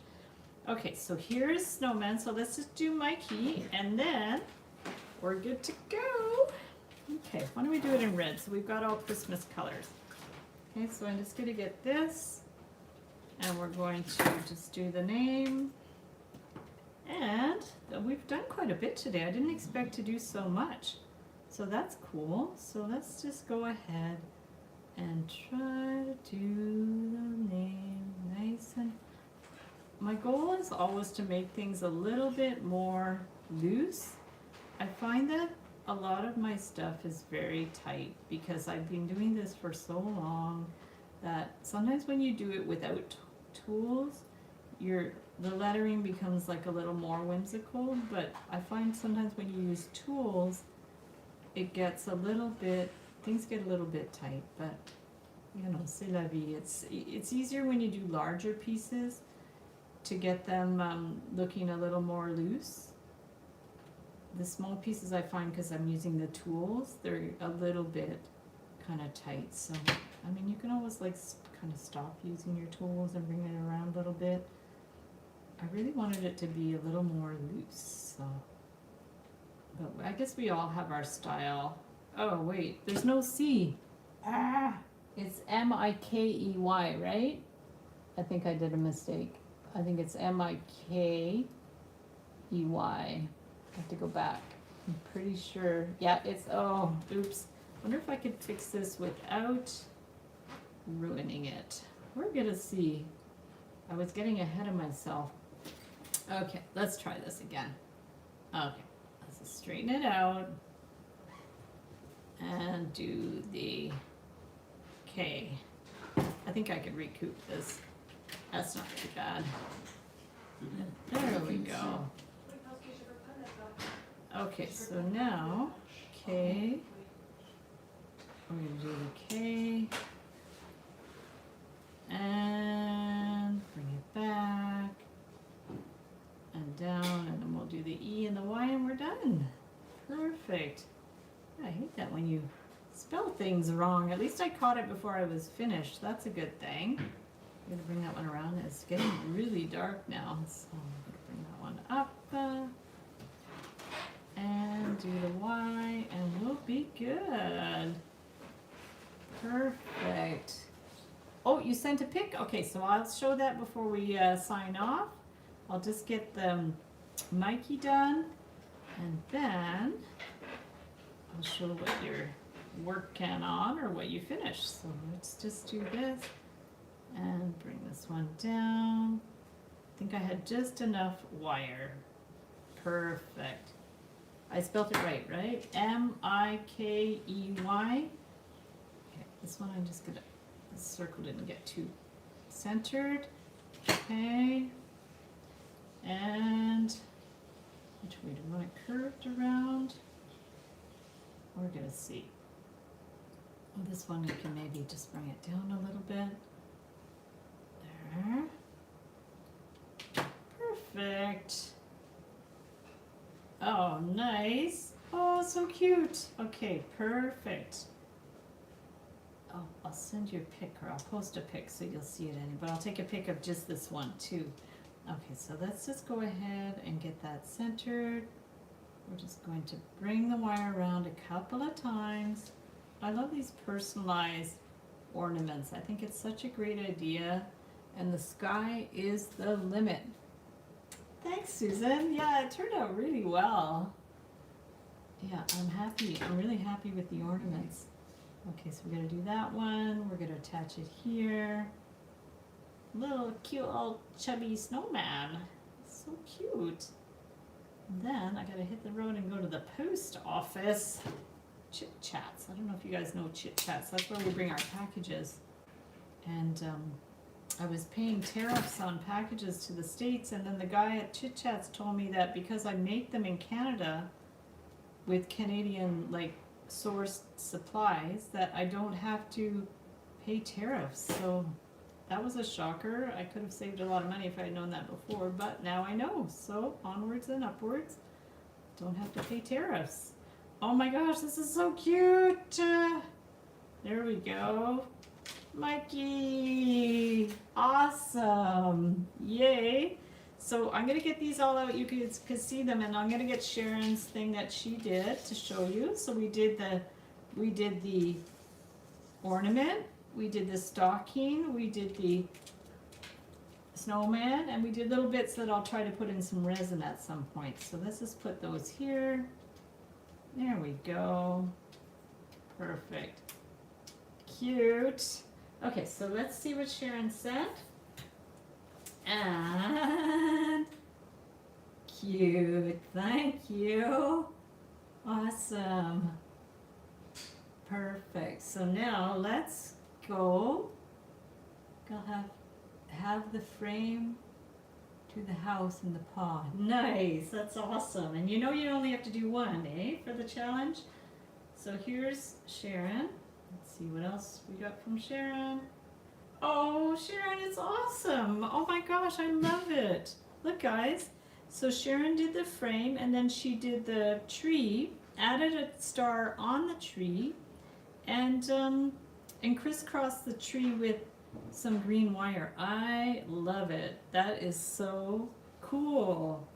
Okay, so here's snowman, so let's just do Mikey, and then we're good to go. Okay, why don't we do it in red? So we've got all Christmas colors. Okay, so I'm just going to get this, and we're going to just do the name. And we've done quite a bit today. I didn't expect to do so much. So that's cool. So let's just go ahead and try to do the name nice. And my goal is always to make things a little bit more loose. I find that a lot of my stuff is very tight because I've been doing this for so long that sometimes when you do it without tools, the lettering becomes like a little more whimsical, but I find sometimes when you use tools, it gets a little bit, things get a little bit tight, but you know, c'est la vie. It's easier when you do larger pieces to get them looking a little more loose. The small pieces I find, because I'm using the tools, they're a little bit kind of tight. So, I mean, you can always like kind of stop using your tools and bring it around a little bit. I really wanted it to be a little more loose, so. But I guess we all have our style. Oh, wait, there's no C. Ah, it's M-I-K-E-Y, right? I think I did a mistake. I think it's M-I-K-E-Y. I have to go back. I'm pretty sure. Yeah, it's, oh, oops. Wonder if I could fix this without ruining it. We're gonna see. I was getting ahead of myself. Okay, let's try this again. Okay, let's just straighten it out and do the K. I think I could recoup this. That's not too bad. There we go. Okay, so now K. We're going to do the K. And bring it back. And down, and then we'll do the E and the Y, and we're done. Perfect. I hate that when you spell things wrong. At least I caught it before I was finished. That's a good thing. I'm going to bring that one around. It's getting really dark now, so I'm going to bring that one up. And do the Y, and we'll be good. Perfect. Oh, you sent a pic? Okay, so I'll show that before we sign off. I'll just get the Mikey done, and then I'll show what your work can on or what you finished. So let's just do this and bring this one down. I think I had just enough wire. Perfect. I spelled it right, right? M-I-K-E-Y. Okay, this one I'm just gonna, the circle didn't get too centered. Okay. And which way do you want it curved around? We're gonna see. Well, this one you can maybe just bring it down a little bit. There. Perfect. Oh, nice. Oh, so cute. Okay, perfect. Oh, I'll send you a pic, or I'll post a pic so you'll see it but I'll take a pic of just this one too. Okay, so let's just go ahead and get that centered. We're just going to bring the wire around a couple of times. I love these personalized ornaments. I think it's such a great idea, and the sky is the limit. Thanks, Susan. Yeah, it turned out really well. Yeah, I'm happy. I'm really happy with the ornaments. Okay, so we're going to do that one. We're going to attach it here. Little cute old chubby snowman. So cute. And then I gotta hit the road and go to the post office. Chit Chats. I don't know if you guys know Chit Chats. That's where we bring our packages. And I was paying tariffs on packages to the States, and then the guy at Chit Chats told me that because I make them in Canada with Canadian like sourced supplies, that I don't have to pay tariffs. So that was a shocker. I could have saved a lot of money if I had known that before, but now I know. So onwards and upwards. Don't have to pay tariffs. Oh my gosh, this is so cute. There we go. Mikey. Awesome. Yay. So I'm going to get these all out. You could see them, and I'm going to get Sharon's thing that she did to show you. So we did the ornament. We did the stocking, we did the snowman, and we did little bits that I'll try to put in some resin at some point. So let's just put those here. There we go. Perfect. Cute. Okay, so let's see what Sharon said. And cute. Thank you. Awesome. Perfect. So now let's go. I'll have the frame to the house in the pod. Nice, that's awesome. And you know you only have to do one, eh, for the challenge? So here's Sharon. Let's see what else we got from Sharon. Oh, Sharon, it's awesome. Oh my gosh, I love it. Look, guys. So Sharon did the frame, and then she did the tree, added a star on the tree, and crisscrossed the tree with some green wire. I love it. That is so cool.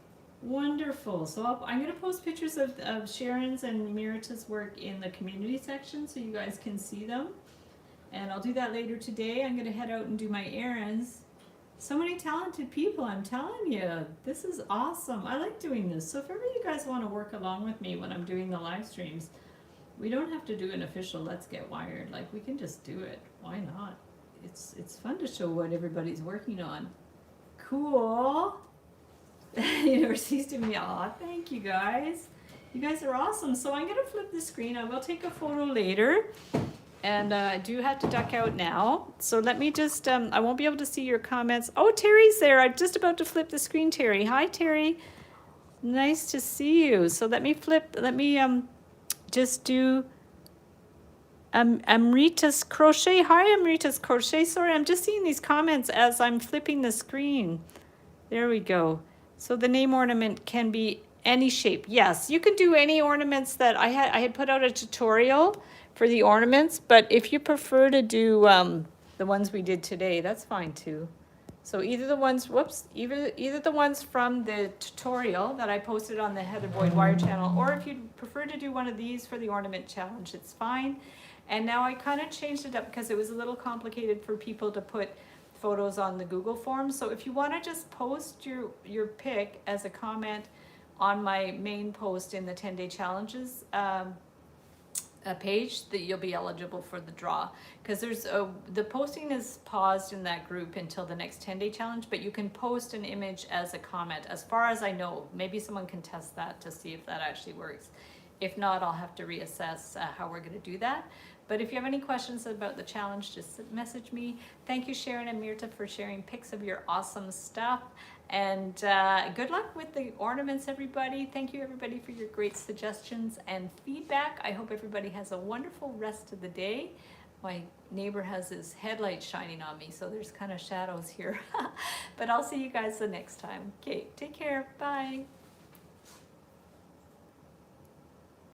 Wonderful. So I'm going to post pictures of Sharon's and Mirita's work in the community section so you guys can see them. And I'll do that later today. I'm going to head out and do my errands. So many talented people, I'm telling you. This is awesome. I like doing this. So if ever you guys want to work along with me when I'm doing the live streams, we don't have to do an official Let's Get Wired. Like, we can just do it. Why not? It's fun to show what everybody's working on. cool. University's to me. Aw, thank you guys. You guys are awesome. So I'm gonna flip the screen. I will take a photo later. And I do have to duck out now. So let me just, I won't be able to see your comments. Oh, Terry's there. I'm just about to flip the screen, Terry. Hi, Terry. Nice to see you. So let me just do Amrita's Crochet. Hi, Amrita's Crochet. Sorry, I'm just seeing these comments as I'm flipping the screen. There we go. So the name ornament can be any shape. Yes, you can do any ornaments that I had put out a tutorial for the ornaments, but if you prefer to do the ones we did today, that's fine too. So either the ones, either the ones from the tutorial that I posted on the Heather Boyd Wire channel, or if you prefer to do one of these for the ornament challenge, it's fine. And now I kind of changed it up because it was a little complicated for people to put photos on the Google form. So if you want to just post your pic as a comment on my main post in the 10-day challenges page, that you'll be eligible for the draw, because the posting is paused in that group until the next 10-day challenge, but you can post an image as a comment, as far as I know. Maybe someone can test that to see if that actually works. If not, I'll have to reassess how we're going to do that. But if you have any questions about the challenge, just message me. Thank you, Sharon and Mirta, for sharing pics of your awesome stuff. And good luck with the ornaments, everybody. Thank you, everybody, for your great suggestions and feedback. I hope everybody has a wonderful rest of the day. My neighbor has his headlights shining on me, so there's kind of shadows here. But I'll see you guys the next time. Okay, take care. Bye.